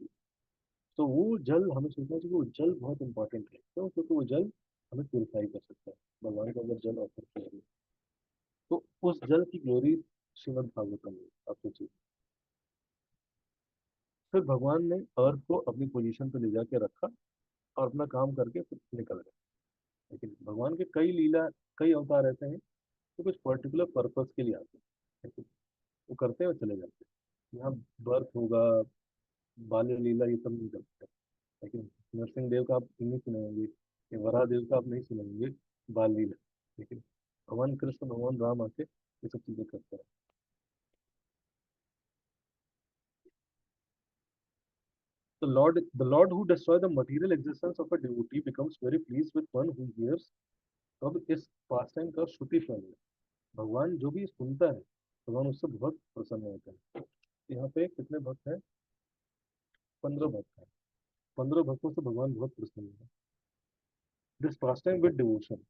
तो वो जल हमें सोचना चाहिए कि वो जल बहुत इंपॉर्टेंट है। क्यों? क्योंकि वो जल हमें प्योरीफाई कर सकता है। भगवान को अगर जल ऑफर किया जाए, तो उस जल की ग्लोरी श्रीमद् भागवतम में आप सोचिए। फिर भगवान ने अर्थ को अपनी पोजीशन पे ले जाके रखा, और अपना काम करके फिर निकल गए। लेकिन भगवान के कई लीला, कई अवतार ऐसे हैं जो कुछ पर्टिकुलर पर्पस के लिए आते हैं, लेकिन वो करते हैं और चले जाते हैं। यहाँ बर्थ होगा, बाल्य लीला, ये सब नहीं करते। लेकिन नरसिंह देव का आप नहीं सुनेंगे, या वराह देव का आप नहीं सुनेंगे बाल लीला। लेकिन भगवान कृष्ण, भगवान राम आके ये सब चीजें करते हैं। The Lord who destroy the material existence of a devotee becomes very pleased with one who hears। अब इस पास टाइम का श्रुति फल है। भगवान जो भी सुनता है, भगवान उससे बहुत प्रसन्न होता है। यहाँ पे कितने भक्त हैं? 15 भक्त हैं। 15 भक्तों से भगवान बहुत प्रसन्न है। This pass time with devotion,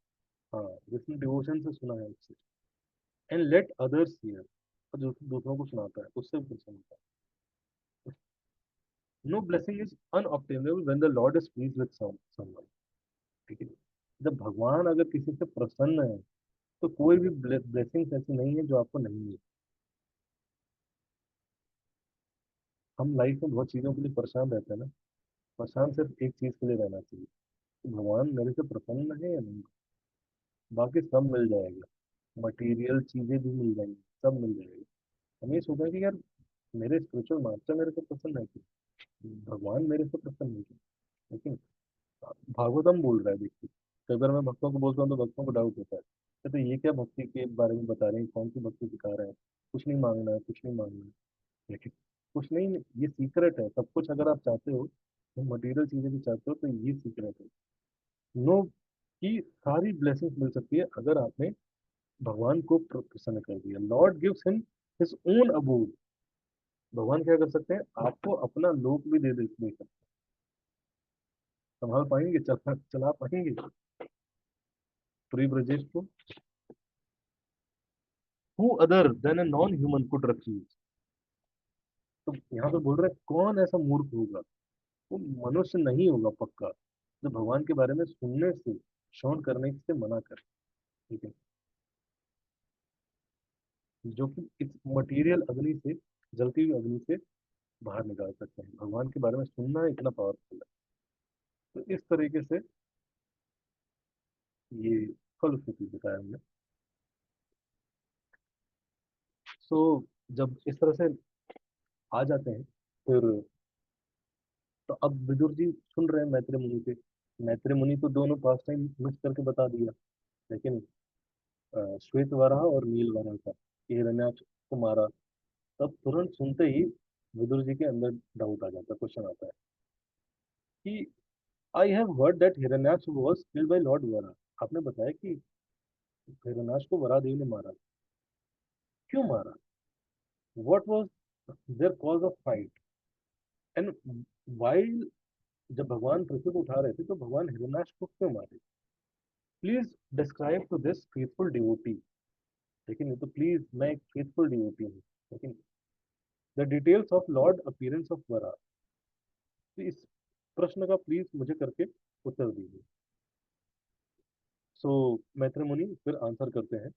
हाँ, जिसने डिवोशन से सुना है उससे। एंड लेट अदर्स हियर, और जो दूसरों को सुनाता है उससे भी प्रसन्न होता है। No blessing is unobtainable when the lord is pleased with someone. ठीक है, जब भगवान अगर किसी से प्रसन्न है तो कोई भी ब्लेसिंग ऐसी नहीं है जो आपको नहीं है। हम लाइफ में बहुत चीजों के लिए परेशान रहते हैं ना, परेशान सिर्फ एक चीज के लिए रहना चाहिए कि भगवान मेरे से प्रसन्न है या नहीं, बाकी सब मिल जाएगा। मटेरियल चीजें भी मिल जाएंगी, सब मिल जाएगी। हम ये सोचें कि यार मेरे स्पिरिचुअल मास्टर मेरे से प्रसन्न है कि भगवान मेरे से प्रसन्न है कि, लेकिन भागवतम बोल रहा है। देखिए, कई बार मैं भक्तों को बोलता हूँ तो भक्तों को डाउट होता है तो ये क्या भक्ति के बारे में बता रहे हैं, कौन सी भक्ति सिखा रहे हैं, कुछ नहीं मांगना है, कुछ नहीं मांगना है। लेकिन कुछ नहीं, ये सीक्रेट है। सब कुछ अगर आप चाहते हो, मटेरियल चीजें भी चाहते हो, तो ये सीक्रेट है। नो, की सारी ब्लेसिंग्स मिल सकती है अगर आपने भगवान को प्रसन्न कर दिया। Lord gives him his own abode. भगवान क्या कर सकते हैं, आपको अपना लोक भी दे सकते हैं। संभाल पाएंगे, चला पाएंगे प्री ब्रजेश को? Who other than a non human could refuse. तो यहाँ पे बोल रहे हैं कौन ऐसा मूर्ख होगा, वो मनुष्य नहीं होगा पक्का, जो भगवान के बारे में सुनने से, श्रवण करने से मना करे। ठीक है, जो कि इस मटेरियल अग्नि से, जलती हुई अग्नि से बाहर निकाल सकते हैं। भगवान के बारे में सुनना इतना पावरफुल है। तो इस तरीके से ये फलश्रुति बताया हमने। सो जब इस तरह से आ जाते हैं फिर, तो अब विदुर जी सुन रहे हैं मैत्रेय मुनि से। मैत्रेय मुनि तो दोनों पास टाइम मिक्स करके बता दिया, लेकिन श्वेत वराह और नील वराह का, कि हिरण्याक्ष को मारा, तब तुरंत सुनते ही विदुर जी के अंदर डाउट आ जाता है, क्वेश्चन आता है कि I have heard that Hiranyaksha was killed by Lord Varaha. आपने बताया कि हिरण्याक्ष को वराह देव ने मारा, क्यों मारा? What was their cause of fight? And while, जब भगवान पृथ्वी को उठा रहे थे तो भगवान हिरण्याक्ष को क्यों मारे? Please describe to this faithful devotee. लेकिन ये तो प्लीज, मैं एक फेथफुल डिवोटी हूँ, लेकिन the details of Lord appearance of वरा। तो इस प्रश्न का प्लीज मुझे करके उत्तर दीजिए। सो मैत्रेय मुनि फिर आंसर करते हैं,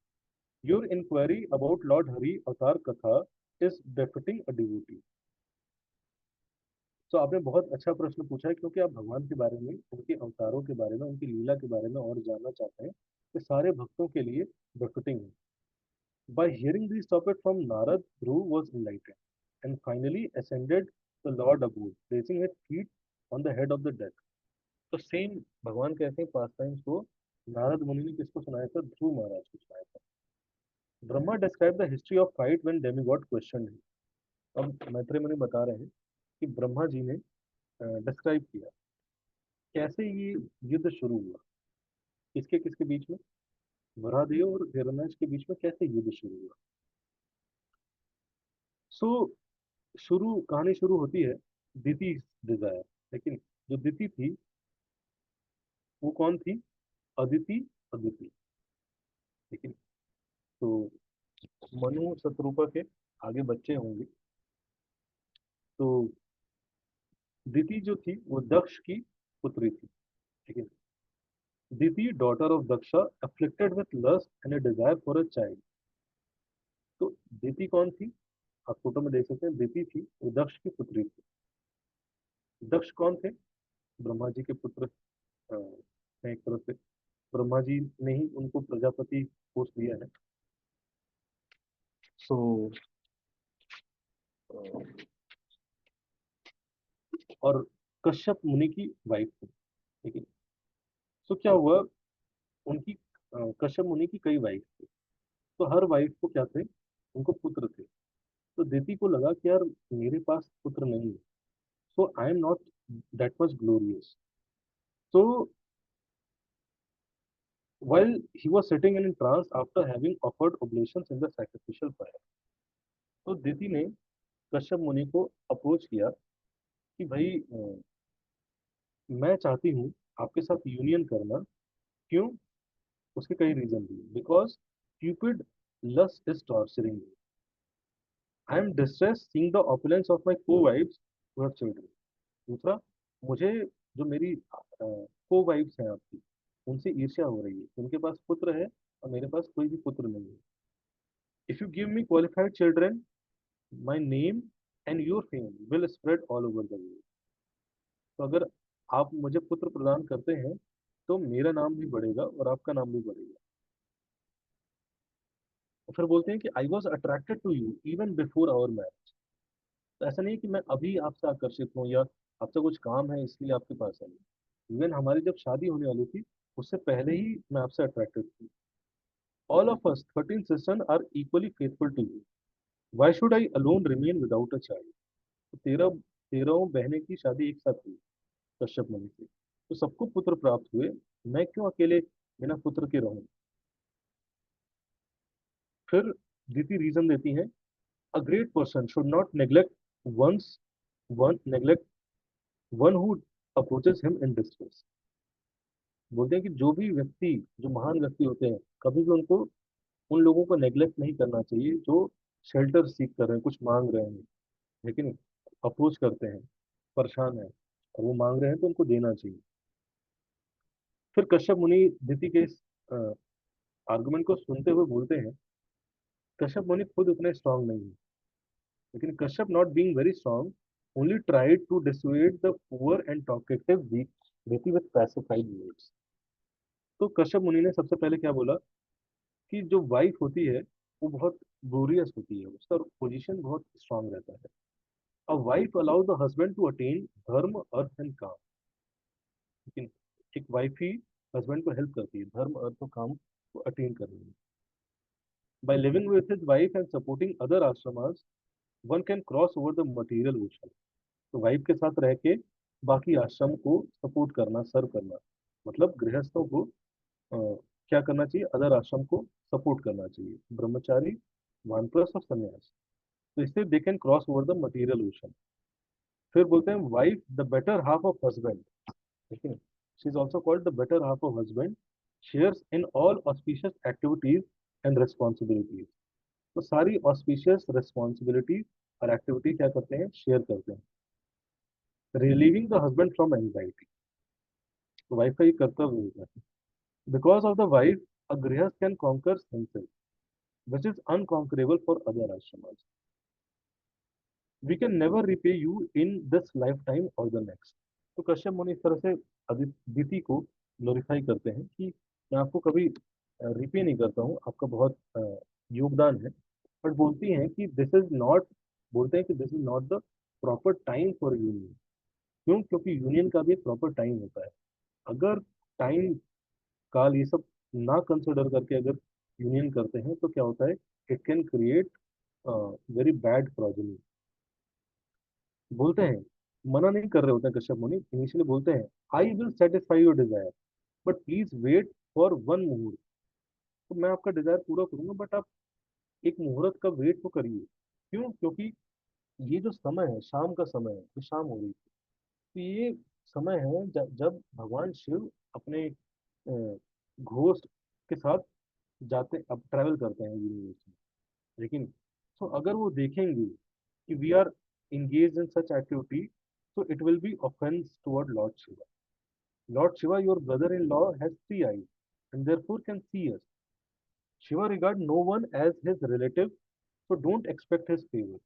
your inquiry about Lord Hari avatar katha is befitting a devotee. तो आपने बहुत अच्छा प्रश्न पूछा है, क्योंकि आप भगवान के बारे में, उनके अवतारों के बारे में, उनकी लीला के बारे में और जानना चाहते हैं, तो सारे भक्तों के लिए बेफिटिंग है। By hearing these topics from Narad, Dhruv was enlightened and finally ascended the Lord above, placing his feet on the head of the death. तो सेम भगवान कहते हैं पास टाइम्स को नारद मुनि ने किसको सुनाया था? ध्रुव महाराज को सुनाया था। Brahma describe the history of fight when demigod question है। अब मैत्रेय मुनि बता रहे हैं कि ब्रह्मा जी ने डिस्क्राइब किया कैसे ये युद्ध शुरू हुआ, किसके किसके बीच में, वरादेव और हिरण्यक्ष के बीच में कैसे युद्ध शुरू हुआ। सो कहानी शुरू होती है दिति डिजायर। लेकिन जो दिति थी वो कौन थी? अदिति, अदिति। लेकिन तो मनु शत्रुपा के आगे बच्चे होंगे, तो दिति जो थी वो दक्ष की पुत्री थी। ठीक है, Diti daughter of Daksha afflicted with lust and a desire for a child. तो दिति कौन थी? आप फोटो में देख सकते हैं, दिति थी वो दक्ष की पुत्री थी। दक्ष कौन थे? ब्रह्मा जी के पुत्र हैं एक तरह से। ब्रह्मा जी ने ही उनको प्रजापति पोस्ट दिया है। सो और कश्यप मुनि की वाइफ थी। ठीक है, सो क्या हुआ, उनकी कश्यप मुनि की कई वाइफ थी, तो हर वाइफ को क्या थे, उनको पुत्र थे। तो दिति को लगा कि यार मेरे पास पुत्र नहीं है, so I am not that much glorious. So while he was sitting in trance after having offered oblations in the sacrificial fire, तो दिति ने कश्यप मुनि को अप्रोच किया कि भाई मैं चाहती हूँ आपके साथ यूनियन करना। क्यों? उसके कई रीजन दिए। Because Cupid Lust is torturing me. I am distress seeing the opulence of my को वाइफ्स हु हैव चिल्ड्रन। दूसरा, मुझे जो मेरी को वाइफ्स हैं आपकी, उनसे ईर्ष्या हो रही है, उनके पास पुत्र है और मेरे पास कोई भी पुत्र नहीं है। If you give me qualified children, my name and your fame will spread all over the world. तो अगर आप मुझे पुत्र प्रदान करते हैं तो मेरा नाम भी बढ़ेगा और आपका नाम भी बढ़ेगा। और फिर बोलते हैं कि I was attracted to you even before our marriage. तो ऐसा नहीं है कि मैं अभी आपसे आकर्षित हूँ या आपसे कुछ काम है इसलिए आपके पास आई। इवन हमारी जब शादी होने वाली थी उससे पहले ही मैं आपसे अट्रैक्टेड थी। All of us 13 sisters are equally faithful to you, why should I alone remain without a child. तो तेरह बहनें की शादी एक साथ हुई कश्यप मुनि से, तो सबको पुत्र प्राप्त हुए, मैं क्यों अकेले बिना पुत्र के रहूं। फिर दीति रीजन देती हैं, a great person should not neglect once one neglect one who approaches him in distress. बोलते हैं कि जो भी व्यक्ति, जो महान व्यक्ति होते हैं, कभी भी उनको उन लोगों को नेग्लेक्ट नहीं करना चाहिए जो शेल्टर सीख कर रहे हैं, कुछ मांग रहे हैं, लेकिन अप्रोच करते हैं, परेशान है और वो मांग रहे हैं तो उनको देना चाहिए। फिर कश्यप मुनि दिति के इस आर्गुमेंट को सुनते हुए बोलते हैं, कश्यप मुनि खुद उतने स्ट्रांग नहीं है, लेकिन Kashyap not being very strong only tried to dissuade the poor and talkative weak Diti with pacified words. तो कश्यप मुनि ने सबसे पहले क्या बोला कि जो वाइफ होती है वो बहुत ग्लोरियस होती है, उसका पोजीशन बहुत स्ट्रांग रहता है। A wife allow the husband to attain dharma artha and kama. लेकिन एक वाइफ ही हस्बैंड को हेल्प करती है धर्म अर्थ और काम को अटेन करने में। By living with his wife and supporting other ashramas, one can cross over the material ocean. तो वाइफ के साथ रह के बाकी आश्रम को सपोर्ट करना, सर्व करना, मतलब गृहस्थों को क्या करना चाहिए, अदर आश्रम को सपोर्ट करना चाहिए, ब्रह्मचारी, वानप्रस्थ और संन्यास। तो इससे they can cross over the material ocean. फिर बोलते हैं wife the better half of husband, ठीक है, she is also called the better half of husband, shares in all auspicious activities and responsibilities. तो सारी ऑस्पिशियस रिस्पॉन्सिबिलिटी और activity क्या करते हैं, शेयर करते हैं। Relieving the husband from anxiety, तो वाइफ का ये कर्तव्य होता है। Because of the wife a grihastha can conquer himself which is unconquerable for other ashramas. We can never repay you in this lifetime और द नेक्स्ट। तो कश्यप मुनि इस तरह से अदिति को ग्लोरीफाई करते हैं कि मैं आपको कभी रिपे नहीं करता हूँ, आपका बहुत योगदान है। बट बोलती हैं कि दिस इज नॉट, बोलते हैं कि this is not the proper time for union. क्यों? क्योंकि यूनियन का भी एक प्रॉपर टाइम होता है। अगर टाइम काल ये सब ना कंसिडर करके अगर यूनियन करते हैं तो क्या होता है, it can create very bad progeny. बोलते हैं, मना नहीं कर रहे होते हैं कश्यप मुनि, इनिशियली बोलते हैं, I will satisfy your desire but please wait for one muhurta. तो मैं आपका डिजायर पूरा करूंगा बट आप एक मुहूर्त का वेट तो करिए। क्यों? क्योंकि ये जो समय है, शाम का समय है, ये शाम हो रही है, तो ये समय है जब भगवान शिव अपने घोस्ट के साथ जाते, अब ट्रैवल करते हैं यूनिवर्स में। लेकिन तो अगर वो देखेंगे कि we are engaged in such activity, so it will be offense toward Lord Shiva. Lord Shiva, your brother-in-law, has three eyes and therefore can see us. Shiva regard no one as his relative, so don't expect his favor.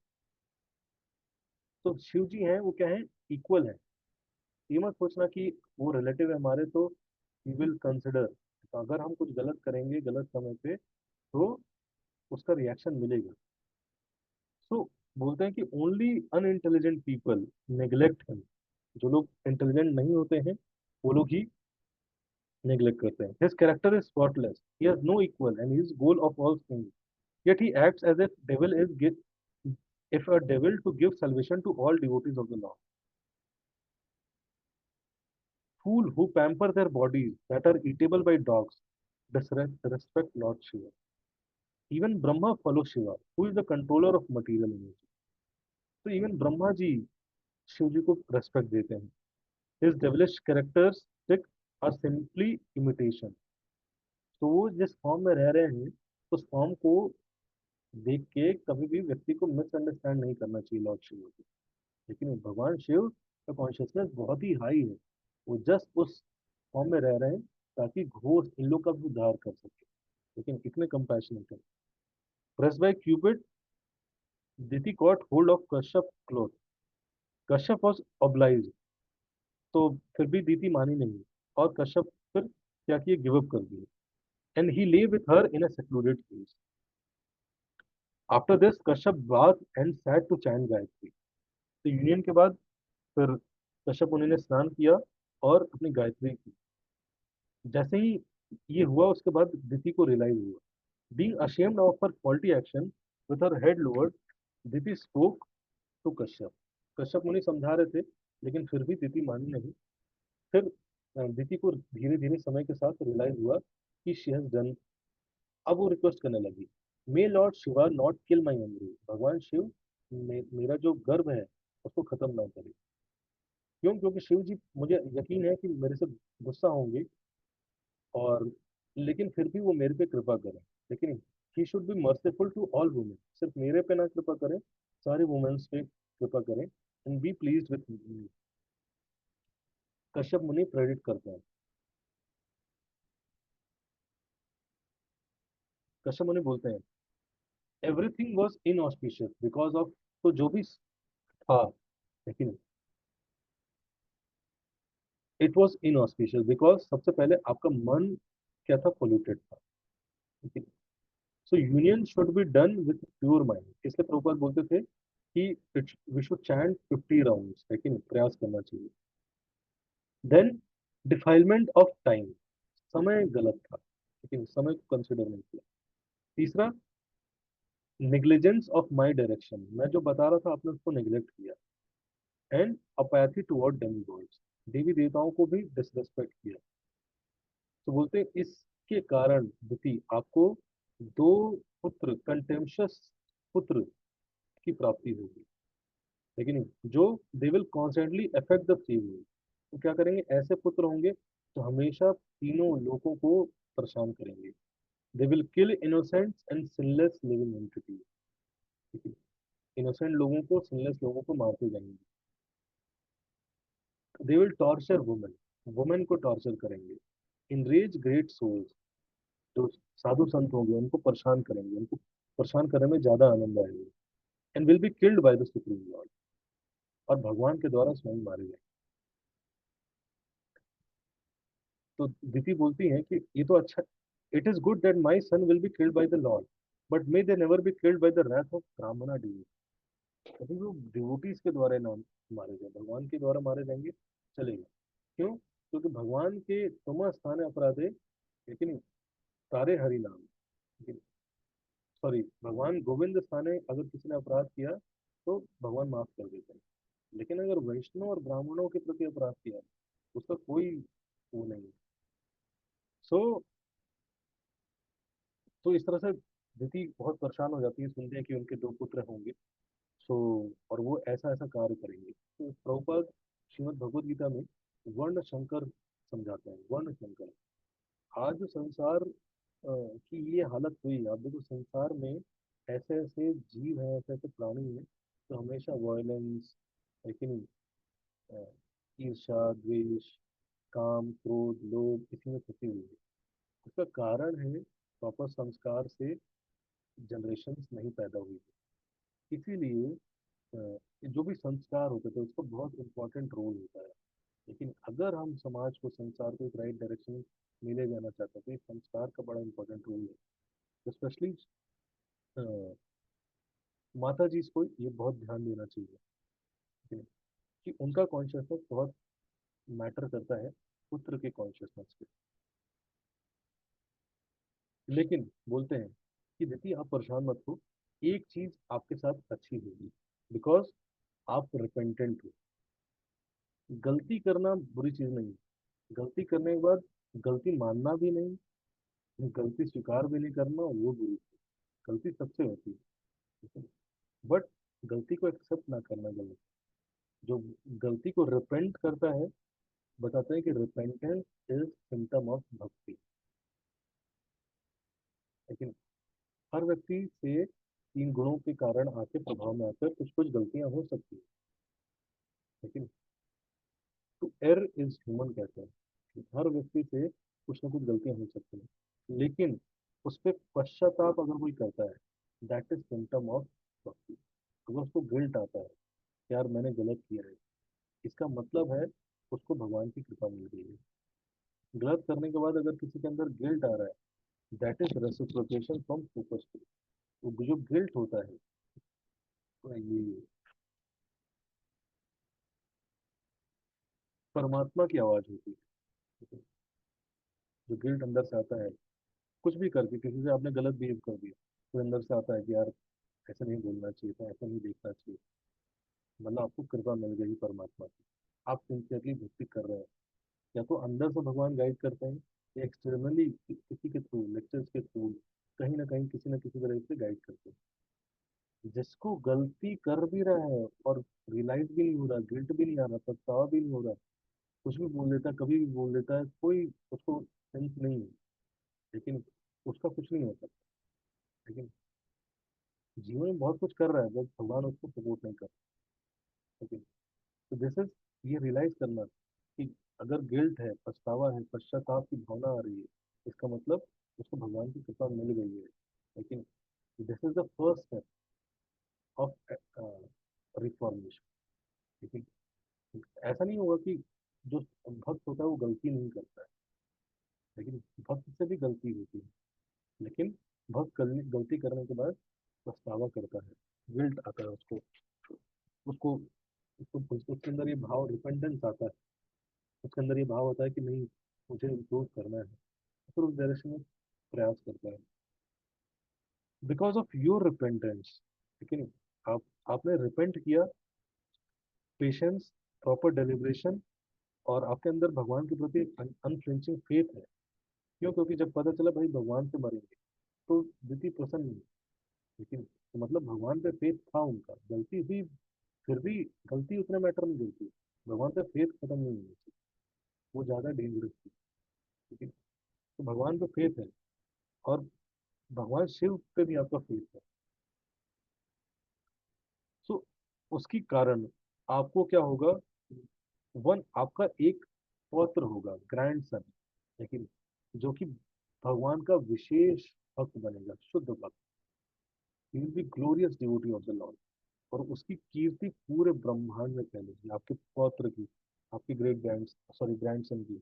तो शिव जी हैं वो क्या है, equal है। ये मत सोचना कि वो रिलेटिव है हमारे तो वी विल कंसिडर। तो अगर हम कुछ गलत करेंगे गलत समय पे तो उसका रिएक्शन मिलेगा। सो बोलते हैं कि only unintelligent people neglect him. जो लोग इंटेलिजेंट नहीं होते हैं वो लोग ही नेग्लेक्ट करते हैं। His character is spotless, he has no equal and he is goal of all things, yet he acts as if devil is if a devil to give salvation to all devotees of the Lord. Fool who pamper their bodies that are eatable by dogs disrespect Lord Shiva. Even Brahma follows Shiva, who is the controller of material energy. तो even Brahma ji Shiva ji को respect देते हैं। His devilish characteristic are simply imitation. तो वो जिस form में रह रहे हैं उस फॉर्म को देख के कभी भी व्यक्ति को मिसअंडरस्टैंड नहीं करना चाहिए लॉर्ड शिव को। लेकिन भगवान शिव का कॉन्शियसनेस बहुत ही हाई है। वो जस्ट उस फॉर्म में रह रहे हैं ताकि घोष इन लोग का भी उद्धार कर सके, लेकिन इतने कंपैशनेट है। Press by Cupid, Diti caught hold of Kashyap cloth. Kashyap was oblige, तो फिर भी दीति मानी नहीं, और कश्यप फिर क्या किए, गिव अप कर दिए। And he lay with her in a secluded place. After this Kashyap bath and said to chant Gayatri. तो यूनियन के बाद फिर कश्यप मुनि ने स्नान किया और अपनी गायत्री की। जैसे ही ये हुआ उसके बाद दिति को रियलाइज हुआ। Being ashamed of her faulty action, with her head lowered, Diti spoke to Kashyap. Kashyap मुनि समझा रहे थे, लेकिन फिर भी दिति मानी नहीं। फिर दिति को धीरे धीरे समय के साथ रियलाइज हुआ कि शी हैज डन। अब वो रिक्वेस्ट करने लगी, may lord Shiva not kill my embryo. भगवान शिव मेरा जो गर्भ है उसको खत्म ना करे। क्यों? क्योंकि शिव जी, मुझे यकीन है कि मेरे से गुस्सा होंगे, और लेकिन फिर भी वो मेरे पे कृपा करें। लेकिन he should be merciful to all women, सिर्फ मेरे पे ना कृपा करें, सारी वुमेन्स पे कृपा करें। And be please with me. Kashyap Muni predict करता है। कश्यप मुनि बोलते हैं, everything was inauspicious because of, तो जो भी था, लेकिन इट वॉज इनऑस्पिशियस बिकॉज सबसे पहले आपका मन क्या था, पोल्यूटेड था। सो union should be done with pure mind, इसलिए प्रभुपाद बोलते थे कि वी शुड चैंट 50 राउंड्स, लेकिन प्रयास करना चाहिए। देन डिफाइलमेंट ऑफ टाइम, समय गलत था, लेकिन समय को कंसिडर नहीं किया। तीसरा, निग्लिजेंस ऑफ माई डायरेक्शन, मैं जो बता रहा था आपने उसको निग्लेक्ट किया। एंड अपैथी टुवर्ड डेमीगॉड्स, देवी देवताओं को भी डिसरेस्पेक्ट किया। तो बोलते हैं इसके कारण दुति आपको दो पुत्र, कंटेम्पशस पुत्र की प्राप्ति होगी। लेकिन जो they will constantly affect the three world, तो क्या करेंगे, ऐसे पुत्र होंगे जो हमेशा तीनों लोगों को परेशान करेंगे। They will kill innocent and sinless living entity. Innocent लोगों को, सिनलेस लोगों को मारते जाएंगे। They will torture women, women को टॉर्चर करेंगे। इनरेज ग्रेट सोल्स, जो साधु संत होंगे उनको परेशान करेंगे, उनको परेशान करने में ज्यादा आनंद आएगा। And will be killed by the supreme Lord, और भगवान के द्वारा स्वयं मारे जाएंगे। तो दीति बोलती है कि ये तो अच्छा, it is good that my son will be killed by the Lord, but may they never be killed by the wrath of Brahmana devotee. कभी वो डिवोटीज के द्वारा ना मारे जाए, भगवान के द्वारा मारे जाएंगे चलेगा। क्यों? क्योंकि भगवान के तुम स्थान अपराधे, लेकिन तारे हरि नाम, सॉरी, भगवान गोविंद स्थाने अगर किसी ने अपराध किया तो भगवान माफ कर देते हैं। लेकिन अगर वैष्णव और ब्राह्मणों के प्रति अपराध किया उसका कोई वो नहीं है। सो तो इस तरह से दिति बहुत परेशान हो जाती है, सुनते हैं कि उनके दो पुत्र होंगे। सो और वो ऐसा ऐसा कार्य करेंगे। तो प्रभुपाद श्रीमद् भगवद गीता में वर्ण शंकर समझाते हैं। वर्ण शंकर, आज जो संसार की ये हालत हुई, आप देखो संसार में ऐसे ऐसे जीव हैं, ऐसे ऐसे प्राणी हैं तो हमेशा वायलेंस, लेकिन ईर्ष्या, द्वेष, काम, क्रोध, लोभ इसी में फंसी हुई है। इसका कारण है प्रॉपर संस्कार से जनरेशन नहीं पैदा हुई है। इसीलिए जो भी संस्कार होते थे उसका बहुत इंपॉर्टेंट रोल होता है। लेकिन अगर हम समाज को, संसार को एक राइट डायरेक्शन में ले जाना चाहते हैं तो इस संस्कार का बड़ा इंपॉर्टेंट रोल है। तो स्पेशली माता जी को ये बहुत ध्यान देना चाहिए, ठीक है? कि उनका कॉन्शियसनेस बहुत मैटर करता है पुत्र के कॉन्शियसनेस पे। लेकिन बोलते हैं कि दीदी आप परेशान मत हो, एक चीज आपके साथ अच्छी होगी, बिकॉज आप रिपेंटेंट हो। गलती करना बुरी चीज नहीं है, गलती करने के बाद गलती मानना भी नहीं, गलती स्वीकार भी नहीं करना, वो बुरी चीज। गलती सबसे होती है, बट गलती को एक्सेप्ट ना करना गलत। जो गलती को रिपेंट करता है, बताते हैं कि रिपेंटेंस इज सिम्टम ऑफ भक्ति। लेकिन हर व्यक्ति से तीन गुणों के कारण आपके प्रभाव में आकर कुछ कुछ गलतियां हो सकती है, लेकिन टू एयर इज ह्यूमन कहते हैं कि हर व्यक्ति से कुछ ना कुछ गलतियां हो सकती हैं, लेकिन उस पर पश्चाताप अगर कोई करता है, दैट इज सिम्टम ऑफ भक्ति। अगर उसको गिल्ट आता है कि यार मैंने गलत किया है, इसका मतलब है उसको भगवान की कृपा मिल गई है। गलत करने के बाद अगर किसी के अंदर गिल्ट आ रहा है, that is reciprocation from focus. तो जो गिल्ट होता है, तो ये परमात्मा की आवाज होती है। जो गिल्ट अंदर से आता है, कुछ भी करके किसी से आपने गलत बिहेव कर दिया, तो अंदर से आता है कि यार ऐसा नहीं बोलना चाहिए था, ऐसा नहीं देखना चाहिए। मतलब आपको कृपा मिल गई परमात्मा की, आप सिंसियरली भक्ति कर रहे हैं। या तो अंदर से भगवान गाइड करते हैं, या एक्सटर्नली किसी के थ्रू, लेक्चर्स के थ्रू, कहीं ना कहीं किसी ना किसी तरह से गाइड करते हैं। जिसको गलती कर भी रहा है और रियलाइज भी नहीं हो रहा, गिल्ट भी नहीं आ रहा, पछतावा भी नहीं हो रहा, कुछ भी बोल देता है, कभी भी बोल देता है, कोई उसको सेंस नहीं है, लेकिन उसका कुछ नहीं होता। लेकिन जीवन में बहुत कुछ कर रहा है, बस भगवान उसको सपोर्ट नहीं कर रहा। तो दिस इज, ये रियलाइज करना कि अगर गिल्ट है, पछतावा है, पश्चाताप की भावना आ रही है, इसका मतलब उसको भगवान की कृपा मिल गई है। लेकिन this is the first step of reformation. लेकिन ऐसा नहीं होगा कि जो भक्त होता है वो गलती नहीं करता है, लेकिन भक्त से भी गलती होती है। लेकिन भक्त गलती करने के बाद पछतावा करता है, गिल्ट आता है उसको, उसको उसके अंदर ये भाव रिपेंटेंस आता है, उसके अंदर ये भाव होता है कि नहीं, मुझे इम्प्रूव करना है, फिर उस डायरेक्शन में प्रयास करता है। बिकॉज ऑफ योर रिपेंटेंस, ठीक है, आप आपने रिपेंट किया, पेशेंस, प्रॉपर डेलिब्रेशन, और आपके अंदर भगवान के प्रति अनफ्लिंचिंग फेथ है। क्यों? क्योंकि जब पता चला भाई भगवान से मरेंगे, तो दीति प्रसन्न नहीं। लेकिन तो मतलब भगवान पे फेथ था उनका, गलती हुई, फिर भी गलती उतने मैटर नहीं करती, भगवान पे फेथ खत्म नहीं होनी चाहिए, वो ज्यादा डेंजरस थी। ठीक है, तो भगवान पे फेथ है, और भगवान शिव पे भी आपका फेथ है। सो उसकी कारण आपको क्या होगा, वन, आपका एक पौत्र होगा, ग्रैंड सन, लेकिन जो कि भगवान का विशेष भक्त बनेगा, शुद्ध भक्त। He will be glorious devotee of the Lord, और उसकी कीर्ति पूरे ब्रह्मांड में फैलेगी, आपके पौत्र की, आपके ग्रैंड सन की।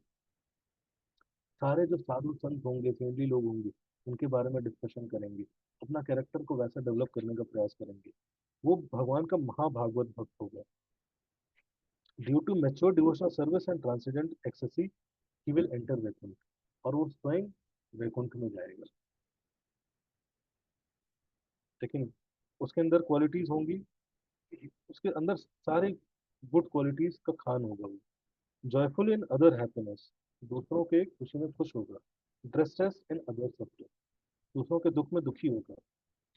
सारे जो साधु संत होंगे, सेंटली लोग होंगे, उनके बारे में डिस्कशन करेंगे, अपना कैरेक्टर को वैसा डेवलप करने का प्रयास करेंगे। वो भगवान का महाभागवत भक्त होगा। Due to mature devotional service and transcendent ecstasy, he will enter Vaikuntha, और वो स्वयं वैकुंठ में जाएगा। लेकिन उसके अंदर क्वालिटीज होंगी, उसके अंदर सारे गुड क्वालिटीज का खान होगा वो। जॉयफुल इन अदर हैप्पीनेस, दूसरों के खुशी में खुश होगा। ड्रेसेस इन अदर सफर, दूसरों के दुख में दुखी होगा,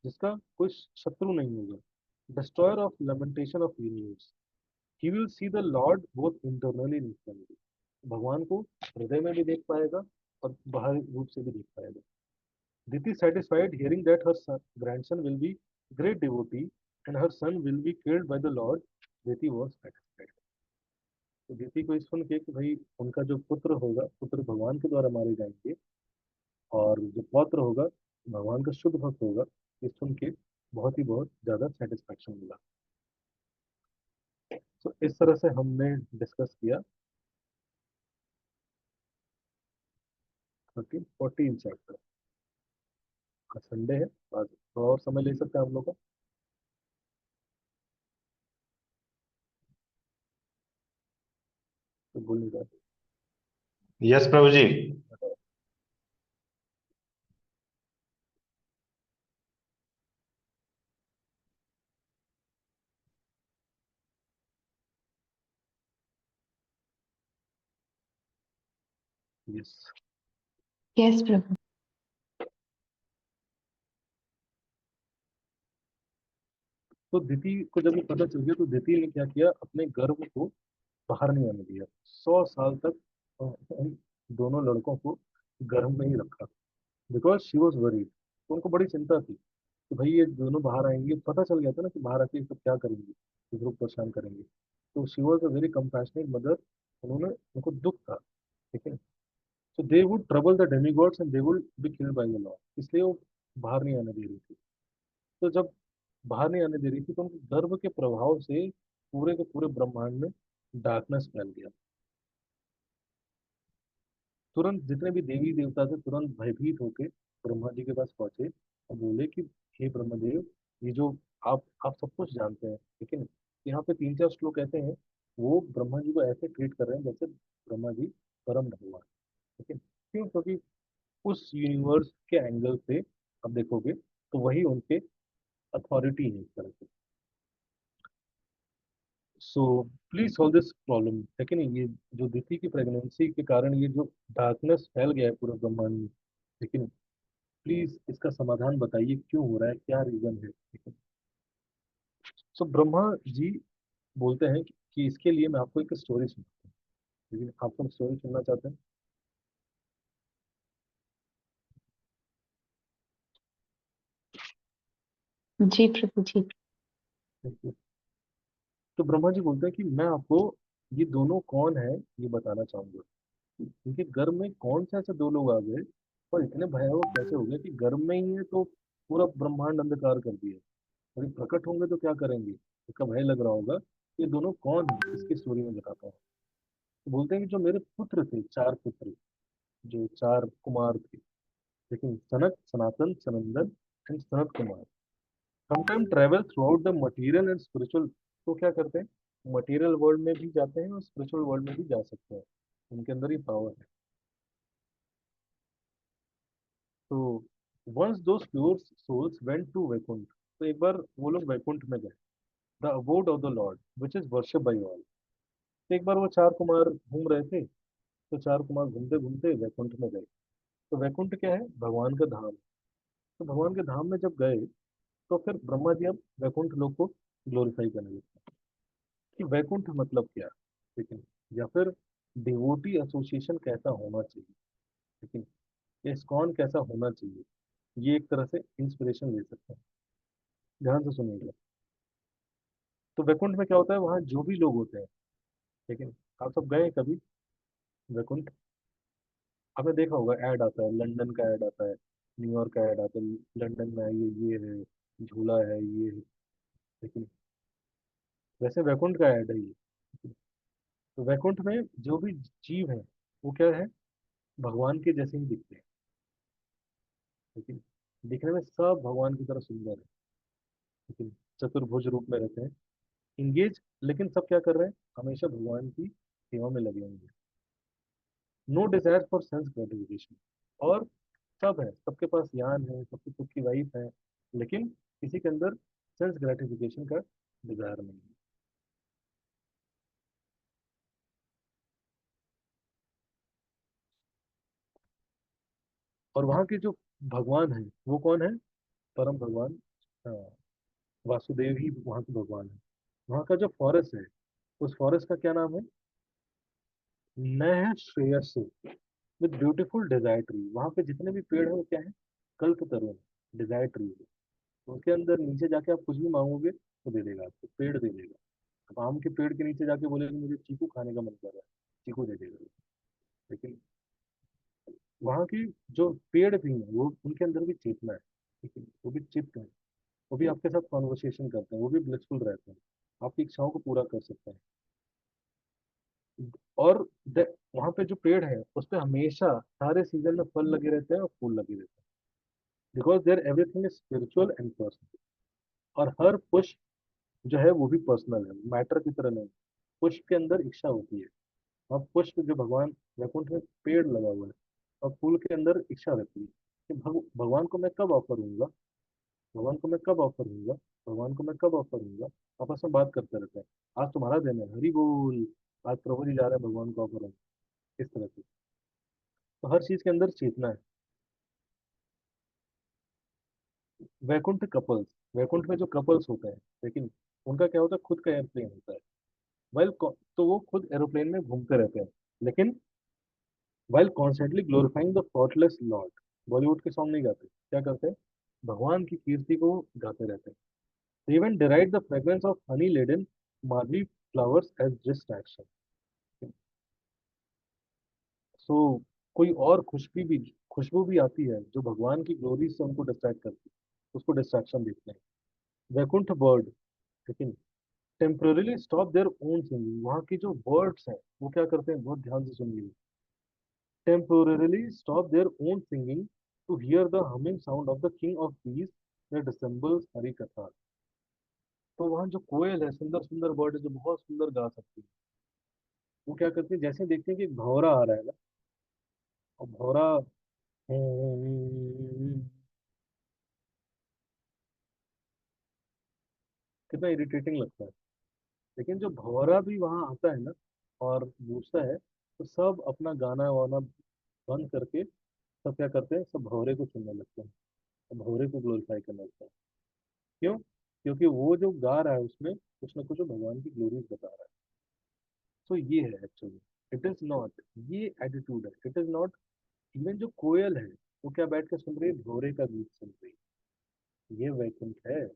जिसका कोई शत्रु नहीं होगा। Destroyer of lamentation of universe, he will see the Lord both internally and externally, भगवान को हृदय में भी देख पाएगा और बाहरी रूप से भी देख पाएगा। Diti satisfied hearing that her grandson will be great devotee and her son will be killed by the Lord, Diti was satisfied. तो दीति को इस सुन के कि भाई उनका जो पुत्र होगा, पुत्र भगवान के द्वारा मारे जाएंगे, और जो पौत्र होगा भगवान का शुद्ध भक्त होगा, ये सुन के बहुत ही बहुत ज्यादा सेटिस्फेक्शन मिला। तो इस तरह से हमने डिस्कस किया 13-14 चैप्टर। आज संडे है, आज थोड़ा और समय ले सकते हैं हम लोग को, तो बोलने का। यस प्रभु जी। यस। यस प्रभु। तो दिति को जब ये पता चल गया, तो दिति ने क्या किया, अपने गर्भ को बाहर नहीं आने दिया। 100 साल तक उन दोनों लड़कों को गर्भ में ही रखा, बिकॉज शी वॉज वरीड। तो उनको बड़ी चिंता थी कि भाई ये दोनों बाहर आएंगे, पता चल गया था ना कि बाहर आके ये सब क्या करेंगे, दूसरों को परेशान करेंगे। तो she was a very compassionate mother, उन्होंने, उनको दुख था, ठीक है। So they would trouble the demigods and they would be killed by the lord, इसलिए वो बाहर नहीं आने दे रही थी। तो जब बाहर नहीं आने दे रही थी तो उनके गर्भ के प्रभाव से पूरे के पूरे ब्रह्मांड में डार्कनेस फैल गया। तुरंत जितने भी देवी देवता थे तुरंत भयभीत होके ब्रह्मा जी के पास पहुंचे और बोले कि हे ब्रह्मदेव, ये जो आप सब कुछ जानते हैं, ठीक है ना, यहाँ पे तीन चार श्लोक ऐसे हैं, वो ब्रह्मा जी को ऐसे ट्रीट कर रहे हैं जैसे ब्रह्मा जी परम भगवान, ठीक है। क्यों? क्योंकि उस यूनिवर्स के एंगल से आप देखोगे तो वही उनके अथॉरिटी है एक तरह से। So please solve this problem, है कि नहीं। ये जो दिति की प्रेगनेंसी के कारण ये जो डार्कनेस फैल गया है पूरे ब्रह्मांड में, लेकिन प्लीज इसका समाधान बताइए, क्यों हो रहा है, क्या रीजन है, ठीक है। सो ब्रह्मा जी बोलते हैं कि इसके लिए मैं आपको एक स्टोरी सुनाता हूँ, लेकिन आपको स्टोरी सुनना चाहते हैं। जी प्रभु जी। ठीक है। तो ब्रह्मा जी बोलते हैं कि मैं आपको ये दोनों कौन है ये बताना चाहूंगा। इनके गर्भ में कौन से ऐसे दो लोग आ गए और इतने भयावह कैसे हो गए कि गर्भ में ही है तो पूरा ब्रह्मांड अंधकार कर दिया, और ये प्रकट होंगे तो क्या करेंगे, इसका भय लग रहा होगा। ये दोनों कौन है इसकी स्टोरी में बताता हूँ। तो बोलते हैं कि जो मेरे पुत्र थे, चार पुत्र, जो चार कुमार थे, लेकिन Sanaka, Sanatana, Sanandana and Sanat Kumara sometime travel throughout the material and spiritual. तो क्या करते हैं, मटीरियल वर्ल्ड में भी जाते हैं और स्पिरिचुअल वर्ल्ड में भी जा सकते हैं, उनके अंदर ही पावर है। तो once those pure souls went to Vaikuntha, तो एक बार वो लोग वैकुंठ में गए, the abode of the Lord which is worship by all. तो एक बार वो चार कुमार घूम रहे थे, तो चार कुमार घूमते घूमते वैकुंठ में गए। तो वैकुंठ क्या है, भगवान का धाम। तो भगवान के धाम में जब गए तो फिर ब्रह्मा जी अब वैकुंठ लोक को ग्लोरीफाई करने लगे कि वैकुंठ मतलब क्या, ठीक है, या फिर डिवोटी एसोसिएशन कैसा होना चाहिए, ठीक है, इस्कॉन कैसा होना चाहिए। ये एक तरह से इंस्पिरेशन ले सकते हैं। ध्यान से सुनिएगा। तो वैकुंठ में क्या होता है, वहाँ जो भी लोग होते हैं, ठीक है, आप सब गए हैं कभी वैकुंठ? आपने देखा होगा, ऐड आता है, लंदन का ऐड आता है, न्यूयॉर्क का ऐड आता है, लंदन में है ये है, झूला है ये है, लेकिन वैसे वैकुंठ का ऐड है ये। तो वैकुंठ में जो भी जीव है वो क्या है, भगवान के जैसे ही दिखते हैं, लेकिन दिखने में सब भगवान की तरह सुंदर है, लेकिन चतुर्भुज रूप में रहते हैं, इंगेज, लेकिन सब क्या कर रहे हैं, हमेशा भगवान की सेवा में लगे होंगे। No desire for sense gratification, और सब है, सबके पास यान है, सबकी खुद की वाइफ है, लेकिन किसी के अंदर सेंस ग्रेटिफिकेशन का डिजायर नहीं है। और वहाँ के जो भगवान है वो कौन है, परम भगवान, हाँ, वासुदेव ही वहाँ के भगवान है। वहाँ का जो फॉरेस्ट है, उस फॉरेस्ट का क्या नाम है, नह Shreyas, with beautiful desire tree. वहाँ पे जितने भी पेड़ हैं वो क्या है, कल्प तरुण, डिजायर ट्री है। तो उसके अंदर नीचे जाके आप कुछ भी मांगोगे तो दे देगा, आपको पेड़ दे देगा। अब आम के पेड़ के नीचे जाके बोलेगे मुझे चीकू खाने का मन कर रहा है, चीकू दे देगा। लेकिन वहाँ की जो पेड़ भी हैं वो, उनके अंदर भी चेतना है, ठीक है, वो भी चित्त है, वो भी आपके साथ कॉन्वर्सेशन करते हैं, वो भी ब्लिसफुल रहते हैं, आपकी इच्छाओं को पूरा कर सकते हैं। और वहाँ पे जो पेड़ है उस पे हमेशा सारे सीजन में फल लगे रहते हैं और फूल लगे रहते हैं, because there everything is spiritual and personal. और हर पुष्प जो है वो भी पर्सनल है, मैटर की तरह नहीं। पुष्प के अंदर इच्छा होती है, और पुष्प जो भगवान वैकुंठ में पेड़ लगा हुआ है, और फूल के अंदर इच्छा रहती है कि भगवान को मैं कब ऑफर दूंगा, भगवान को मैं कब ऑफर दूंगा, भगवान को मैं कब ऑफर दूंगा। आपस में बात करते रहते हैं, आज तुम्हारा दिन है, हरि बोल, आज प्रभु जी जा रहे हैं भगवान को ऑफर, इस तरह से। तो हर चीज के अंदर चेतना है। वैकुंठ कपल्स, वैकुंठ में जो कपल्स होते हैं, लेकिन उनका क्या होता है, खुद का एयरप्लेन होता है। वेल, तो वो खुद एरोप्लेन में घूमते रहते हैं, लेकिन while constantly glorifying the thoughtless Lord. Bollywood के सॉन्ग नहीं गाते, क्या करते हैं, भगवान की कीर्ति को गाते रहते हैं। They even deride the fragrance of honey laden marley flowers as distraction. सो कोई और खुशबू भी आती है जो भगवान की ग्लोरी से उनको डिस्ट्रैक्ट करती है, उसको डिस्ट्रैक्शन देखते हैं। वैकुंठ बर्ड, लेकिन temporarily stop their own singing, वहाँ की जो बर्ड्स हैं वो क्या करते हैं, बहुत ध्यान से सुनिए, temporarily stop their own singing to hear the humming sound of the king of peace that resembles Hari katha. तो वहाँ जो कोयल है, सुंदर सुंदर बर्ड है जो बहुत सुंदर गा सकती है, वो क्या करती है, जैसे देखते हैं कि एक भौरा आ रहा है ना, और भौरा कितना इरिटेटिंग लगता है, लेकिन जो भौरा भी वहां आता है ना और पूछता है, तो सब अपना गाना वाना बंद करके सब क्या करते हैं, सब भौरे को सुनने लगते हैं, और भौरे को ग्लोरीफाई करने लगते हैं। क्यों? क्योंकि वो जो गा रहा है उसमें कुछ ना कुछ वो भगवान की ग्लोरीज बता रहा है। तो ये है एक्चुअली, इट इज नॉट, ये एटीट्यूड है, इट इज नॉट। इवन जो कोयल है वो क्या बैठ के सुन रही है, भौरे का गीत सुन रही है, ये वैकुंठ है।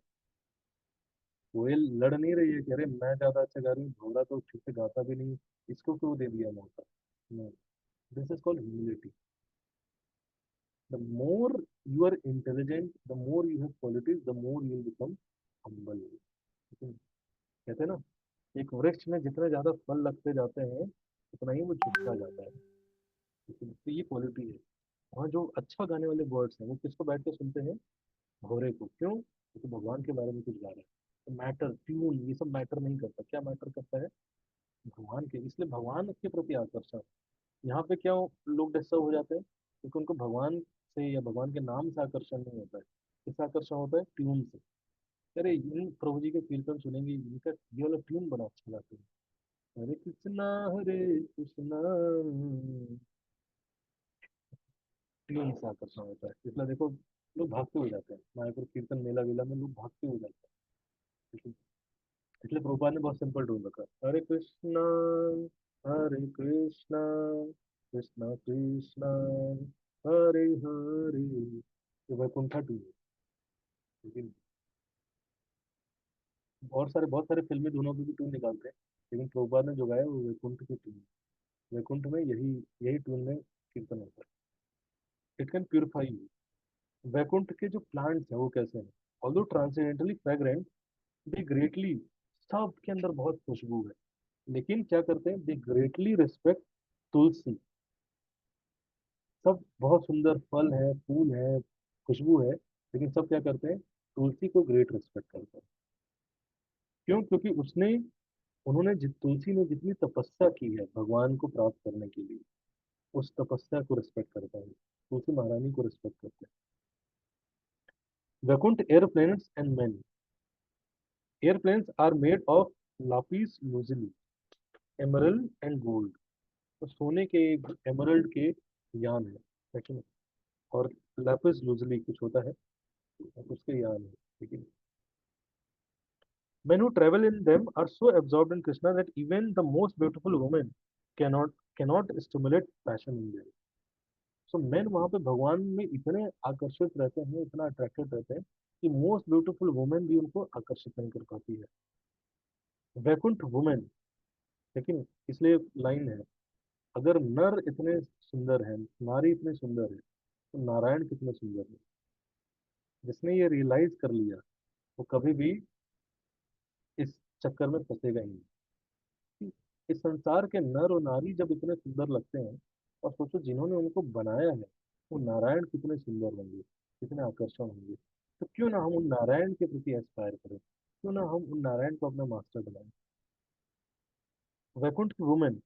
कोयल लड़ नहीं रही है कि अरे मैं ज्यादा अच्छा गा रही हूँ, भौरा तो ठीक से गाता भी नहीं, इसको क्यों दे दिया मौका। No, this is called humility. The more you are intelligent, the more you have qualities, the more you will become humble. कहते हैं ना, एक वृक्ष में जितने ज्यादा फल लगते जाते हैं उतना ही वो झुकता जाता है। तो ये क्वालिटी है। वहाँ जो अच्छा गाने वाले वर्ड्स हैं वो किसको बैठ के सुनते हैं, भोरे को। क्यों? क्योंकि भगवान के बारे में कुछ गा रहे हैं। तो मैटर, ट्यून, ये सब मैटर नहीं करता, क्या मैटर करता है, भगवान के। इसलिए भगवान के प्रति आकर्षण। यहाँ पे क्या लोग डिस्टर्ब हो जाते हैं, क्योंकि उनको भगवान से या भगवान के नाम से आकर्षण नहीं होता है, किससे आकर्षण होता है, ट्यून से। अरे इन प्रभु जी के कीर्तन सुनेंगे, इनका ये वाला ट्यून बड़ा अच्छा गाते हैं, हरे कृष्णा हरे कृष्णा, ट्यून से आकर्षण होता है। इसलिए देखो, लोग भागते हो जाते हैं मायापुर कीर्तन मेला वेला में, लोग भागते हो जाते हैं। इसलिए प्रभुपाद ने बहुत सिंपल टूल रखा है, हरे कृष्णा कृष्णा कृष्णा हरे हरे। ये वैकुंठा टूल है। लेकिन बहुत सारे फिल्मी धुनों पे भी टूल निकालते हैं, लेकिन प्रभुपाद ने जो गाया वो वैकुंठ की टूल। वैकुंठ में यही यही टूल में कीर्तन होता है। It can purify you. Vaikuntha के जो प्लांट्स हैं वो कैसे हैं, although transcendentally fragrant, they greatly, सब के अंदर बहुत खुशबू है, लेकिन क्या करते हैं, दे ग्रेटली रिस्पेक्ट तुलसी। सब बहुत सुंदर फल है, फूल है, खुशबू है, लेकिन सब क्या करते हैं, तुलसी को ग्रेट रिस्पेक्ट करते हैं। क्यों? क्योंकि उसने उन्होंने तुलसी ने जितनी तपस्या की है भगवान को प्राप्त करने के लिए, उस तपस्या को रिस्पेक्ट करता है, तुलसी महारानी को रिस्पेक्ट करते हैं। Vaikuntha airplanes and man, airplanes are made of lapis lazuli, emerald and gold. तो सोने के, एमरल्ड के यान है कि नहीं, और लापिस लूजिली कुछ होता है, उसके यान है, ठीक है। Men who travel in them are so absorbed in Krishna that even the most beautiful woman cannot stimulate passion in them. So men वहाँ पे भगवान में इतने आकर्षित रहते हैं, इतना अट्रैक्टेड रहते हैं कि मोस्ट ब्यूटीफुल वुमेन भी उनको आकर्षित नहीं कर पाती है। वैकुंठ वुमेन, लेकिन इसलिए लाइन है, अगर नर इतने सुंदर है, नारी इतनी सुंदर है, तो नारायण कितने सुंदर है। जिसने ये रियलाइज कर लिया वो कभी भी इस चक्कर में फंसेगा ही नहीं। इस संसार के नर और नारी जब इतने सुंदर लगते हैं, और सोचो जिन्होंने उनको बनाया है वो नारायण कितने सुंदर होंगे, कितने आकर्षण होंगे। तो क्यों ना हम उन नारायण के प्रति एस्पायर करें, क्यों ना हम उन नारायण को अपना मास्टर बनाएं। वैकुंठ की वुमेन,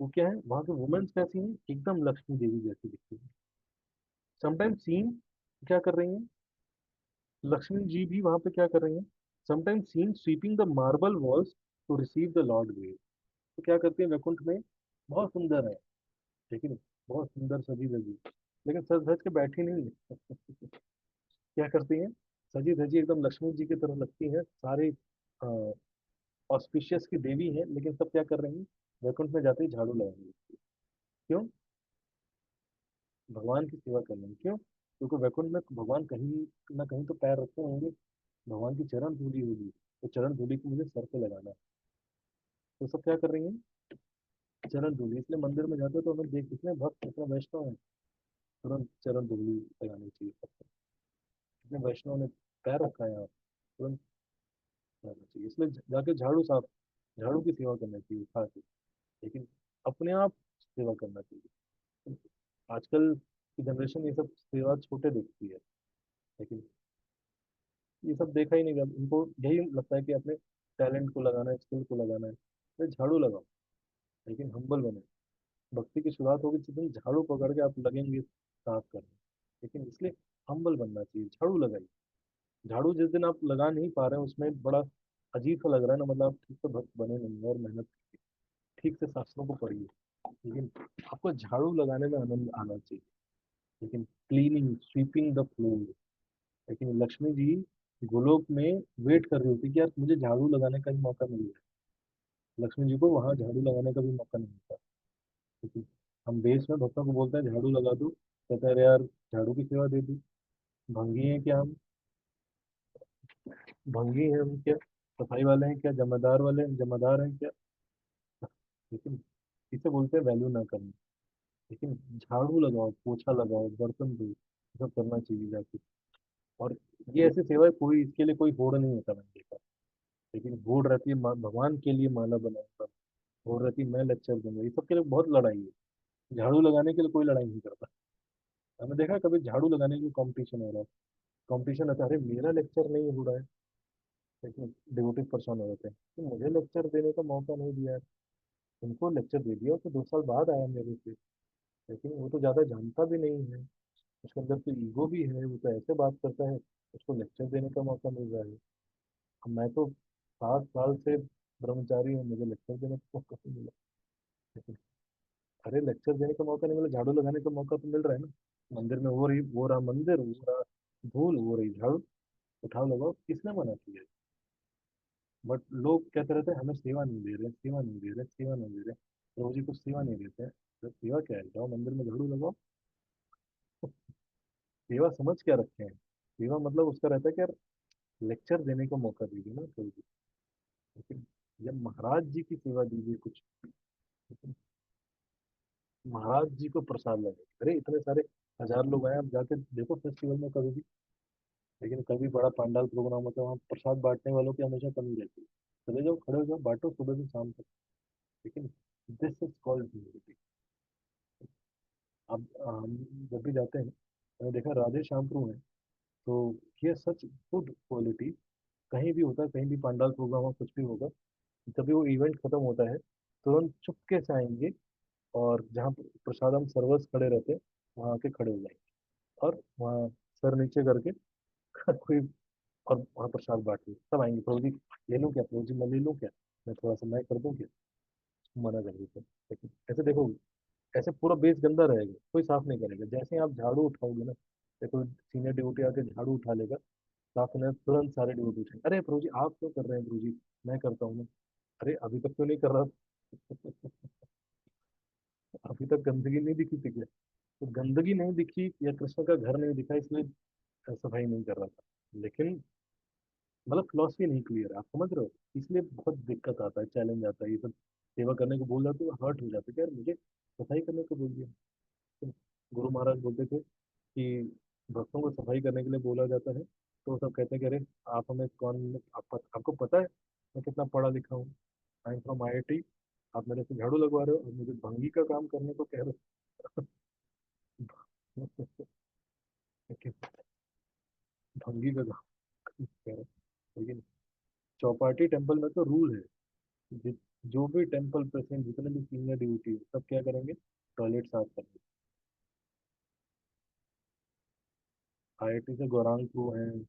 वो क्या है, वहां की वुमेन्स कैसी हैं, एकदम लक्ष्मी देवी जैसी दिखती है। समटाइम्स सीन क्या कर रही हैं, लक्ष्मी जी भी वहां पे क्या कर रही हैं, sometimes seen sweeping the marble walls to receive the Lord grace. तो क्या करती है वैकुंठ में, बहुत सुंदर है, ठीक है, बहुत सुंदर सजी धजी, लेकिन सज धज के बैठी नहीं है। क्या करती हैं, सजी धजी एकदम लक्ष्मी जी की तरह लगती हैं, सारे ऑस्पिशियस की देवी हैं, लेकिन सब क्या कर रही हैं, वैकुंठ में जाते ही झाड़ू लगाएंगे। क्यों? भगवान की सेवा करने में। क्यों? क्योंकि वैकुंठ में भगवान कहीं ना कहीं तो पैर रखते होंगे, भगवान की चरण धूली होगी, तो चरण धूली को मुझे सर पे लगाना है। तो सब क्या कर रही है, चरण धूली, इसलिए मंदिर में जाते हो तो हमें देख, कितने भक्त इतने वैष्णव हैं, तुरंत चरण धूली लगानी चाहिए सबको। कितने वैष्णव ने पैर रखा है यहाँ, तुरंत लगाना चाहिए, इसलिए जाके झाड़ू साफ, झाड़ू की सेवा करना चाहिए उठा के, लेकिन अपने आप सेवा करना चाहिए। आजकल की जनरेशन ये सब सेवा छोटे देखती है, लेकिन ये सब देखा ही नहीं गया, उनको यही लगता है कि अपने टैलेंट को लगाना है, स्किल को लगाना है, तो झाड़ू लगाओ, लेकिन हम्बल बने। भक्ति की शुरुआत होगी जिस दिन झाड़ू पकड़ के आप लगेंगे साफ करने, लेकिन इसलिए हम्बल बनना चाहिए, झाड़ू लगाइए। झाड़ू जिस दिन आप लगा नहीं पा रहे हैं उसमें बड़ा अजीब सा लग रहा है ना, मतलब आप ठीक से भक्त बने नहीं हैं, और मेहनत ठीक से शास्त्रों को पढ़िए, लेकिन आपको झाड़ू लगाने में आनंद आना चाहिए। लेकिन क्लीनिंग, स्वीपिंग द फ्लोर, लेकिन लक्ष्मी जी गोलोक में वेट कर रही होती कि यार मुझे झाड़ू लगाने का ही मौका मिल जाए। लक्ष्मी जी को वहां झाड़ू लगाने का भी मौका नहीं मिलता, क्योंकि हम देश में भक्तों को बोलते हैं झाड़ू लगा दो, कहते हैं अरे यार झाड़ू की सेवा दे दी, भंगी हैं क्या हम, भंगी हैं हम क्या, सफाई वाले हैं क्या, जमादार वाले हैं, जमादार हैं क्या। लेकिन इसे बोलते हैं वैल्यू ना करना। लेकिन झाड़ू लगाओ, पोछा लगाओ, बर्तन धो, ये सब करना चाहिए जाके। और ये ऐसी सेवा है, कोई इसके लिए कोई होड़ नहीं होता मैंने देखा, लेकिन होड़ रहती है भगवान के लिए माला बनाऊंगा, होड़ रहती है मैं लेक्चर दूंगा, ये सब के लिए बहुत लड़ाई है। झाड़ू लगाने के लिए कोई लड़ाई नहीं करता। मैंने देखा कभी झाड़ू लगाने की कंपटीशन हो रहा है, कंपटीशन रहता है, अरे मेरा लेक्चर नहीं हो रहा है, लेकिन डिवोटिव परेशान हो जाते हैं कि मुझे लेक्चर देने का मौका नहीं दिया है। उनको लेक्चर दे दिया तो 2 साल बाद आया मेरे से, लेकिन वो तो ज़्यादा जानता भी नहीं है, उसके अंदर तो ईगो भी है, वो तो ऐसे बात करता है, उसको लेक्चर देने का मौका मिल रहा है। अब मैं तो 7 साल से ब्रह्मचारी हूँ, मुझे लेक्चर देने का मौका नहीं मिला, लेकिन अरे लेक्चर देने का मौका नहीं मिला, झाड़ू लगाने का मौका तो मिल रहा है ना। मंदिर में हो रही, वो रहा मंदिर, वो रहा धूल, हो रही झाड़ू, उठाओ लगाओ, किसने मना किया है। बट लोग कहते रहते हैं हमें सेवा नहीं दे रहे, सेवा नहीं दे रहे, सेवा नहीं दे रहे, प्रभु जी कुछ सेवा नहीं देते हैं। तो सेवा क्या है, जाओ मंदिर में झाड़ू लगाओ। सेवा समझ क्या रखे हैं, सेवा मतलब उसका रहता है कि यार लेक्चर देने का मौका दीजिए ना प्रभु जी, लेकिन जब महाराज जी की सेवा दीजिए कुछ, लेकिन महाराज जी को प्रसाद लगे, अरे इतने सारे हजार लोग आए, आप जाके देखो फेस्टिवल में कभी भी, लेकिन कभी बड़ा पंडाल प्रोग्राम होता है वहाँ प्रसाद बांटने वालों की हमेशा कमी रहती है। चले जाओ, खड़े हो जाओ, बांटो सुबह से शाम तक, लेकिन दिस इज कॉल्ड ह्यूमिलिटी। अब हम जब भी जाते हैं, मैंने देखा राधे श्यामपुर में, तो ये सच गुड क्वालिटी, कहीं भी होता है, कहीं भी पंडाल प्रोग्राम हो, कुछ भी होगा, जब भी वो इवेंट खत्म होता है तुरंत चुपके से आएंगे, और जहाँ प्रसाद हम सर्वर्स खड़े रहते हैं वहाँ आके खड़े हो जाएंगे, और वहाँ सर नीचे करके कोई, और वहाँ प्रसाद बांट सब आएंगे, प्रभु जी ले लूँ क्या, प्रभु जी मैं ले लूँ क्या, मैं थोड़ा सा मैं कर दूँ क्या, मना कर देते हैं। लेकिन ऐसे देखो, ऐसे पूरा बेस गंदा रहेगा, कोई साफ नहीं करेगा। जैसे ही आप झाड़ू उठाओगे ना, देखो सीनियर ड्यूटी आके झाड़ू उठा लेगा, साफ होने तुरंत सारे ड्यूटी उठेंगे, अरे प्रभु जी आप क्यों कर रहे हैं, प्रभु जी मैं करता हूँ ना, अरे अभी तक क्यों नहीं कर रहा। अभी तक गंदगी नहीं दिखी थी क्या, तो गंदगी नहीं दिखी या कृष्ण का घर नहीं दिखा, इसलिए सफाई नहीं कर रहा था, लेकिन मतलब फिलोसफी नहीं क्लियर है, आप समझ रहे हो, इसलिए बहुत दिक्कत आता है, चैलेंज आता है, ये सब सेवा करने को बोल जाते हो, हर्ट हो जाते हैं कि यार मुझे सफाई करने को बोल दिया। तो गुरु महाराज बोलते थे कि भक्तों को सफाई करने के लिए बोला जाता है, तो वो सब कहते हैं कि अरे आप हमें कौन, आपको पता है मैं कितना पढ़ा लिखा हूँ, आई एम फ्रॉम IIT, आप मेरे से झाड़ू लगवा रहे हो और मुझे भंगी का काम करने को कह रहे हो। लेकिन भंगी का काम कह रहे हो, लेकिन चौपाटी टेम्पल में तो रूल है, जि- जो भी टेम्पल प्रेसिडेंट, जितने भी सीनियर ड्यूटी है, सब क्या करेंगे, टॉयलेट साफ करेंगे। IIT से गौरांगपुर हैं,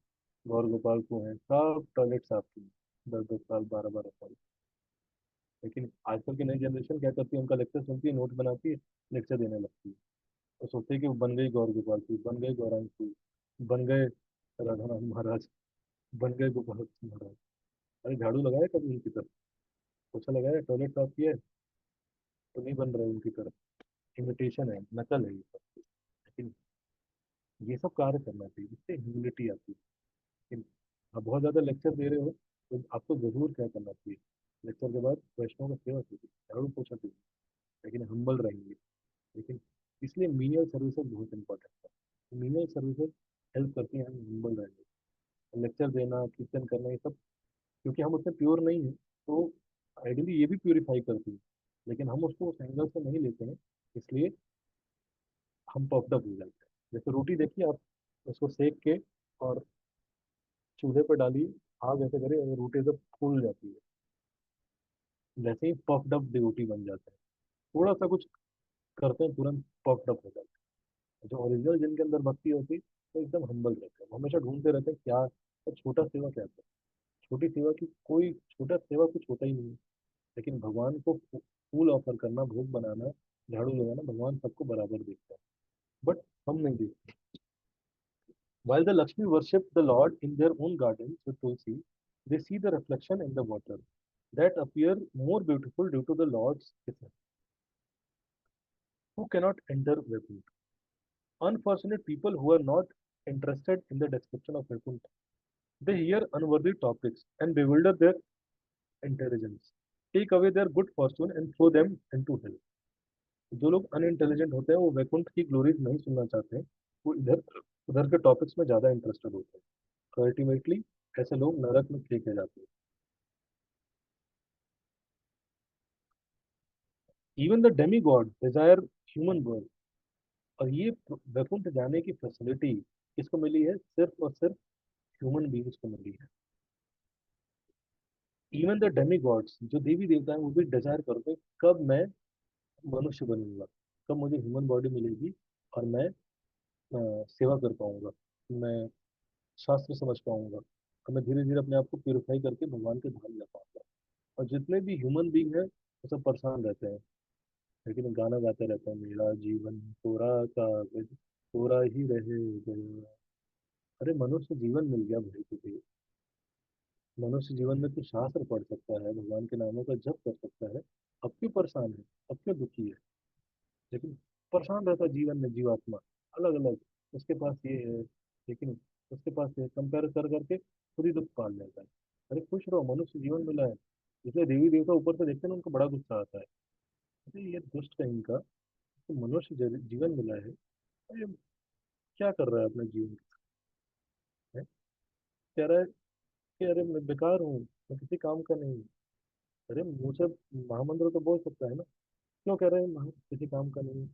गौर गोपालपुर हैं, सब टॉयलेट साफ किए, 10-10 साल, 12-12 साल। लेकिन आजकल की नई जनरेशन क्या करती है, उनका लेक्चर सुनती है, नोट बनाती है, लेक्चर देने लगती है, तो सोचते हैं कि वो बन गई गौर गोपालपुर, बन गए गौरांगपुर, बन गए राधा महाराज, बन गए गोपाल महाराज। अरे झाड़ू लगाया कभी उनकी तरफ, पोछा लगाया, टॉयलेट साफ किया है, तो नहीं बन रहा है उनकी तरफ, इमिटेशन है, नकल है ये सब। लेकिन ये सब कार्य करना चाहिए, इससे ह्यूमिलिटी आती है। लेकिन आप बहुत ज़्यादा लेक्चर दे रहे हो तो आपको जरूर क्या करना चाहिए, लेक्चर के बाद वैष्णव का सेवा कीजिए, झाड़ू पोछा कीजिए, लेकिन हम्बल रहेंगे। लेकिन इसलिए मीनियल सर्विसेज बहुत इंपॉर्टेंट है। मीनियल सर्विसेज हेल्प करती हैं हम हम्बल रहने, लेक्चर देना, कीर्तन करना, ये सब क्योंकि हम उतने प्योर नहीं हैं, तो आइडियली ये भी प्योरीफाई करती है, लेकिन हम उसको उस एंगल से नहीं लेते हैं, इसलिए हम पॉप्ड अप हो जाते हैं। जैसे रोटी देखिए आप, उसको सेक के और चूल्हे पर डालिए, आग ऐसे करे और रोटी सब फूल जाती है, वैसे ही पफ्ड अप डिवोटी बन जाते हैं। थोड़ा सा कुछ करते हैं तुरंत पफ्ड अप हो जाते हैं। जो ओरिजिनल जिनके अंदर भक्ति होती है वो एकदम हम्बल रहते हैं, वो हमेशा ढूंढते रहते हैं क्या तो छोटा सेवा क्या है। छोटी सेवा की कोई छोटा सेवा कुछ होता ही नहीं है, लेकिन भगवान को फूल ऑफर करना, भोग बनाना, झाड़ू लगाना, भगवान सबको बराबर देखता है, बट हम नहीं देखते। While the Lakshmi worship the Lord in their own gardens with Tulsi, they see the reflection in the water that appear more beautiful due to the Lord's kisses. Who cannot enter Vaikuntha? Unfortunate people who are not interested in the description of Vaikuntha. They hear unworthy topics and bewilder their intelligence, take away their good fortune and throw them into hell. जो लोग unintelligent होते हैं वो वैकुंठ की glories नहीं सुनना चाहते हैं, वो इधर उधर के टॉपिक्स में ज्यादा इंटरेस्टेड होते हैं, तो अल्टीमेटली ऐसे लोग नरक में फेंके जाते हैं। Even the demigod desire human birth, और ये वैकुंठ जाने की फैसिलिटी किसको मिली है, सिर्फ और सिर्फ ह्यूमन बींग्स को मिली है। इवन द डेमी गॉड्स, जो देवी देवता है, वो भी डिजायर करते हैं कब मैं मनुष्य बनूंगा, कब मुझे ह्यूमन बॉडी मिलेगी और मैं सेवा कर पाऊंगा, मैं शास्त्र समझ पाऊंगा, और मैं धीरे धीरे अपने आप को प्यूरिफाई करके भगवान के धाम जा पाऊंगा। और जितने भी ह्यूमन बींग है वो सब परेशान रहते हैं, लेकिन गाना गाते रहते हैं, मेरा जीवन कोरा कागज कोरा ही रहे गया। अरे मनुष्य जीवन मिल गया भाई तुझे, मनुष्य जीवन में तू शास्त्र पढ़ सकता है, भगवान के नामों का जप कर सकता है, अब क्यों परेशान है, अब क्यों दुखी है। लेकिन परेशान रहता है जीवन में जीवात्मा, अलग अलग, उसके पास ये है, लेकिन उसके पास ये कंपेयर कर करके खुद ही दुख पाल लेता है। अरे खुश रहो, मनुष्य जीवन मिला है। इसलिए देवी देवता ऊपर से देखते हैं ना, उनको बड़ा गुस्सा आता है, अरे ये दुष्ट कहीं का, तो मनुष्य जीवन मिला है, अरे क्या कर रहा है अपने जीवन में, कह रहा है कि अरे मैं बेकार हूँ, मैं किसी काम का नहीं हूँ। अरे मुझे महामंत्र तो बोल सकता है ना, क्यों कह रहे हैं किसी काम का नहीं है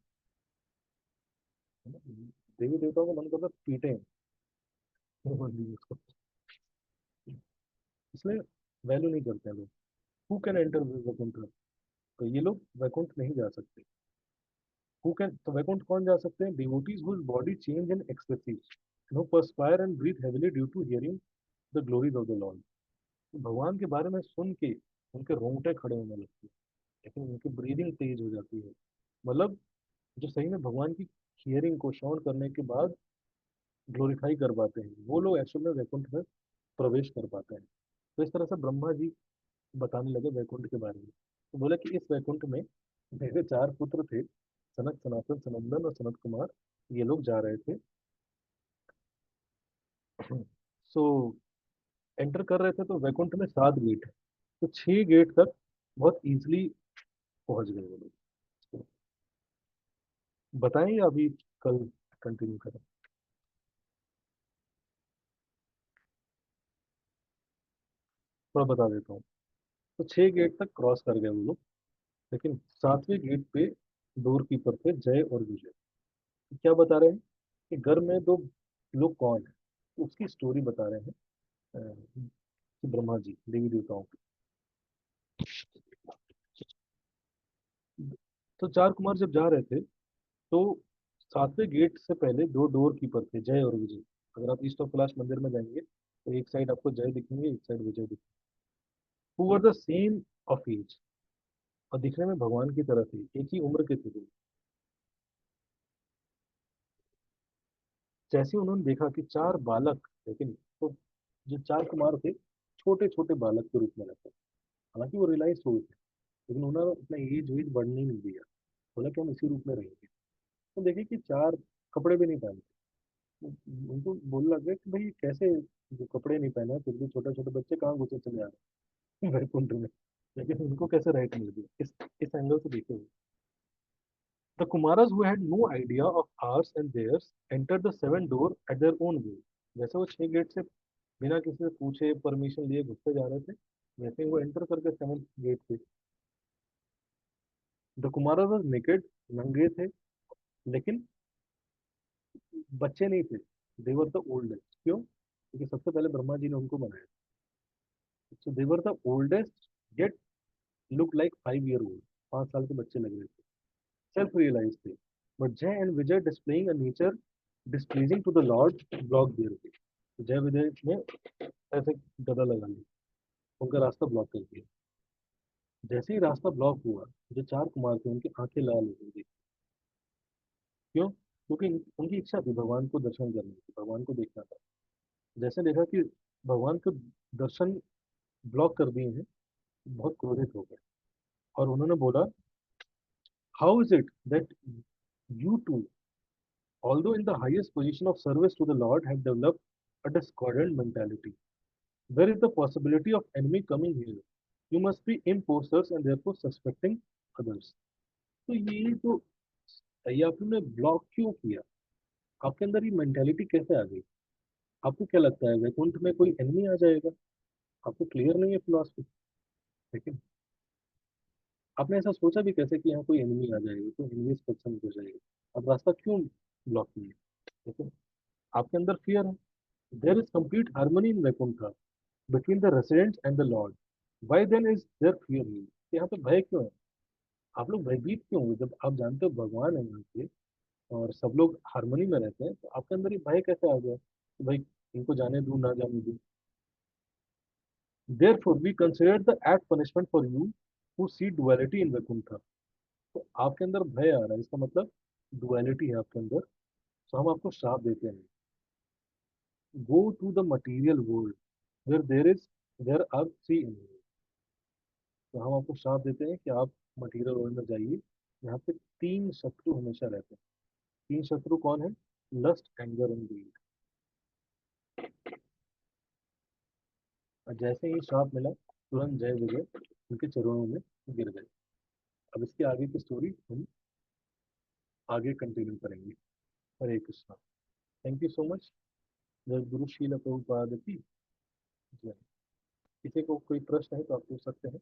ना। देवी देवताओं को मन करता है पीटे उसको, इसलिए वैल्यू नहीं करते हैं लोग। हु कैन एंटर वैकुंठ, तो ये लोग वैकुंठ नहीं जा सकते। हु कैन, तो वैकुंठ कौन जा सकते हैं, devotees whose body change in expressive no perspire and breathe heavily due to hearing the glories of the lord. भगवान के बारे में सुन के उनके रोंगटे खड़े होने लगते हैं, लेकिन उनकी ब्रीदिंग तेज हो जाती है। मतलब जो सही में भगवान की हियरिंग को श्रवण करने के बाद ग्लोरीफाई कर पाते हैं, वो लोग एक्चुअल में वैकुंठ में प्रवेश कर पाते हैं। तो इस तरह से ब्रह्मा जी बताने लगे वैकुंठ के बारे में, तो बोले कि इस वैकुंठ में मेरे चार पुत्र थे, सनक सनातन सनंदन और सनत कुमार, ये लोग जा रहे थे। सो एंटर कर रहे थे, तो वैकुंठ में 7 गेट है, तो 6 गेट तक बहुत इजीली पहुंच गए वो लोग। बताएं या अभी कल कंटिन्यू करें। थोड़ा बता देता हूँ। तो 6 गेट तक क्रॉस कर गए वो लोग, लेकिन 7वें गेट पे डोर कीपर थे जय और विजय। तो क्या बता रहे हैं कि घर में दो लोग कौन है, तो उसकी स्टोरी बता रहे हैं कि ब्रह्मा जी देवी देवताओं की। तो चार कुमार जब जा रहे थे, तो 7वें गेट से पहले दो डोर कीपर थे जय और विजय। अगर आप ईस्ट ऑफ कैलाश मंदिर में जाएंगे तो एक साइड आपको जय दिखेंगे, एक साइड विजय दिखेंगे। Who were the same of age, और दिखने में भगवान की तरह थे, एक ही उम्र के थे दोनों। जैसे उन्होंने देखा कि चार बालक, लेकिन तो जो चार कुमार थे छोटे छोटे बालक के रूप में रहते, हालांकि वो रियलाइज हो गए थे, लेकिन उन्होंने अपना एज वेज बढ़ने नहीं दिया, बोला कि हम इसी रूप में रहेंगे। तो देखे कि चार कपड़े भी नहीं पहनते, उनको बोल लग गया कि भाई कैसे, जो कपड़े नहीं पहने फिर भी छोटे छोटे बच्चे कहाँ घुसे चले आ रहे हैं वैकुंठ में, लेकिन उनको कैसे राइट मिल गया, इस एंगल से देखे हुए। The Kumaras who had no idea of ours and theirs entered the seven door at their own way. जैसे वो 6 गेट से बिना किसी से पूछे परमिशन लिए घुसते जा रहे थे, वैसे ही वो एंटर करके 7th गेट पे। द कुमारा वॉज नेकेड, नंगे थे, लेकिन बच्चे नहीं थे। They were the oldest. क्यों? क्योंकि सबसे पहले ब्रह्मा जी ने उनको बनाया। So they were the oldest, get look like 5 year old. 5 साल के बच्चे लग रहे थे, सेल्फ रियलाइज थे। But Jaya and Vijaya displaying a nature displeasing to the Lord blocked their way। तो जय विजय ने ऐसे गदा लगा ली, उनका रास्ता ब्लॉक कर दिया। जैसे ही रास्ता ब्लॉक हुआ, जो 4 कुमार थे उनकी आंखें लाल हो गई। क्यों? क्योंकि उनकी इच्छा थी भगवान को दर्शन करने की, भगवान को देखना था। जैसे देखा कि भगवान के दर्शन ब्लॉक कर दिए हैं, बहुत क्रोधित हो गए और उन्होंने बोला, how is it that you two, although in the highest position of service to the Lord, have developed a discordant mentality? There is the possibility of enemy coming here. You must be imposters and therefore suspecting others। तो ये आपने block क्यों किया? आपके अंदर ये mentality कैसे आ गई? आपको क्या लगता है वैकुंठ में कोई एनिमी आ जाएगा? आपको क्लियर नहीं है फिलॉसफी, लेकिन आपने ऐसा सोचा भी कैसे कि यहाँ कोई एनिमी आ जाएगा, कोई एनिमी पर्सन हो जाएगा? आप रास्ता क्यों ब्लॉक किए? देखो, आपके अंदर फियर है। There is complete harmony in Vaikuntha between the residents and the Lord. Why then is there fear here? यहाँ पे भय क्यों है? आप लोग भयभीत क्यों हुए जब आप जानते हो भगवान है यहाँ पे और सब लोग हार्मनी में रहते हैं? तो आपके अंदर ये भय कैसे आ गया कि भाई इनको जाने दूं ना जाने दूं? Therefore we consider the act punishment for you who see duality in Vaikuntha। तो आपके अंदर भय आ रहा है, इसका मतलब डुअलिटी है आपके अंदर। तो हम आपको श्राप देते हैं, go to the material world where there are 3 animals. तो हम आपको श्राप देते हैं कि आप मटीरियल वर्ल्ड में जाइए, यहाँ पे 3 शत्रु हमेशा रहते हैं। 3 शत्रु कौन है? Lust, anger and greed. और जैसे ही श्राप मिला, तुरंत जय विजय उनके चरणों में गिर गए। अब इसके आगे की स्टोरी हम आगे कंटिन्यू करेंगे। Hare Krishna. Thank you so much. Jai Guru शील प्रभुपाद की जय। किसी को कोई प्रश्न है तो आप पूछ सकते हैं।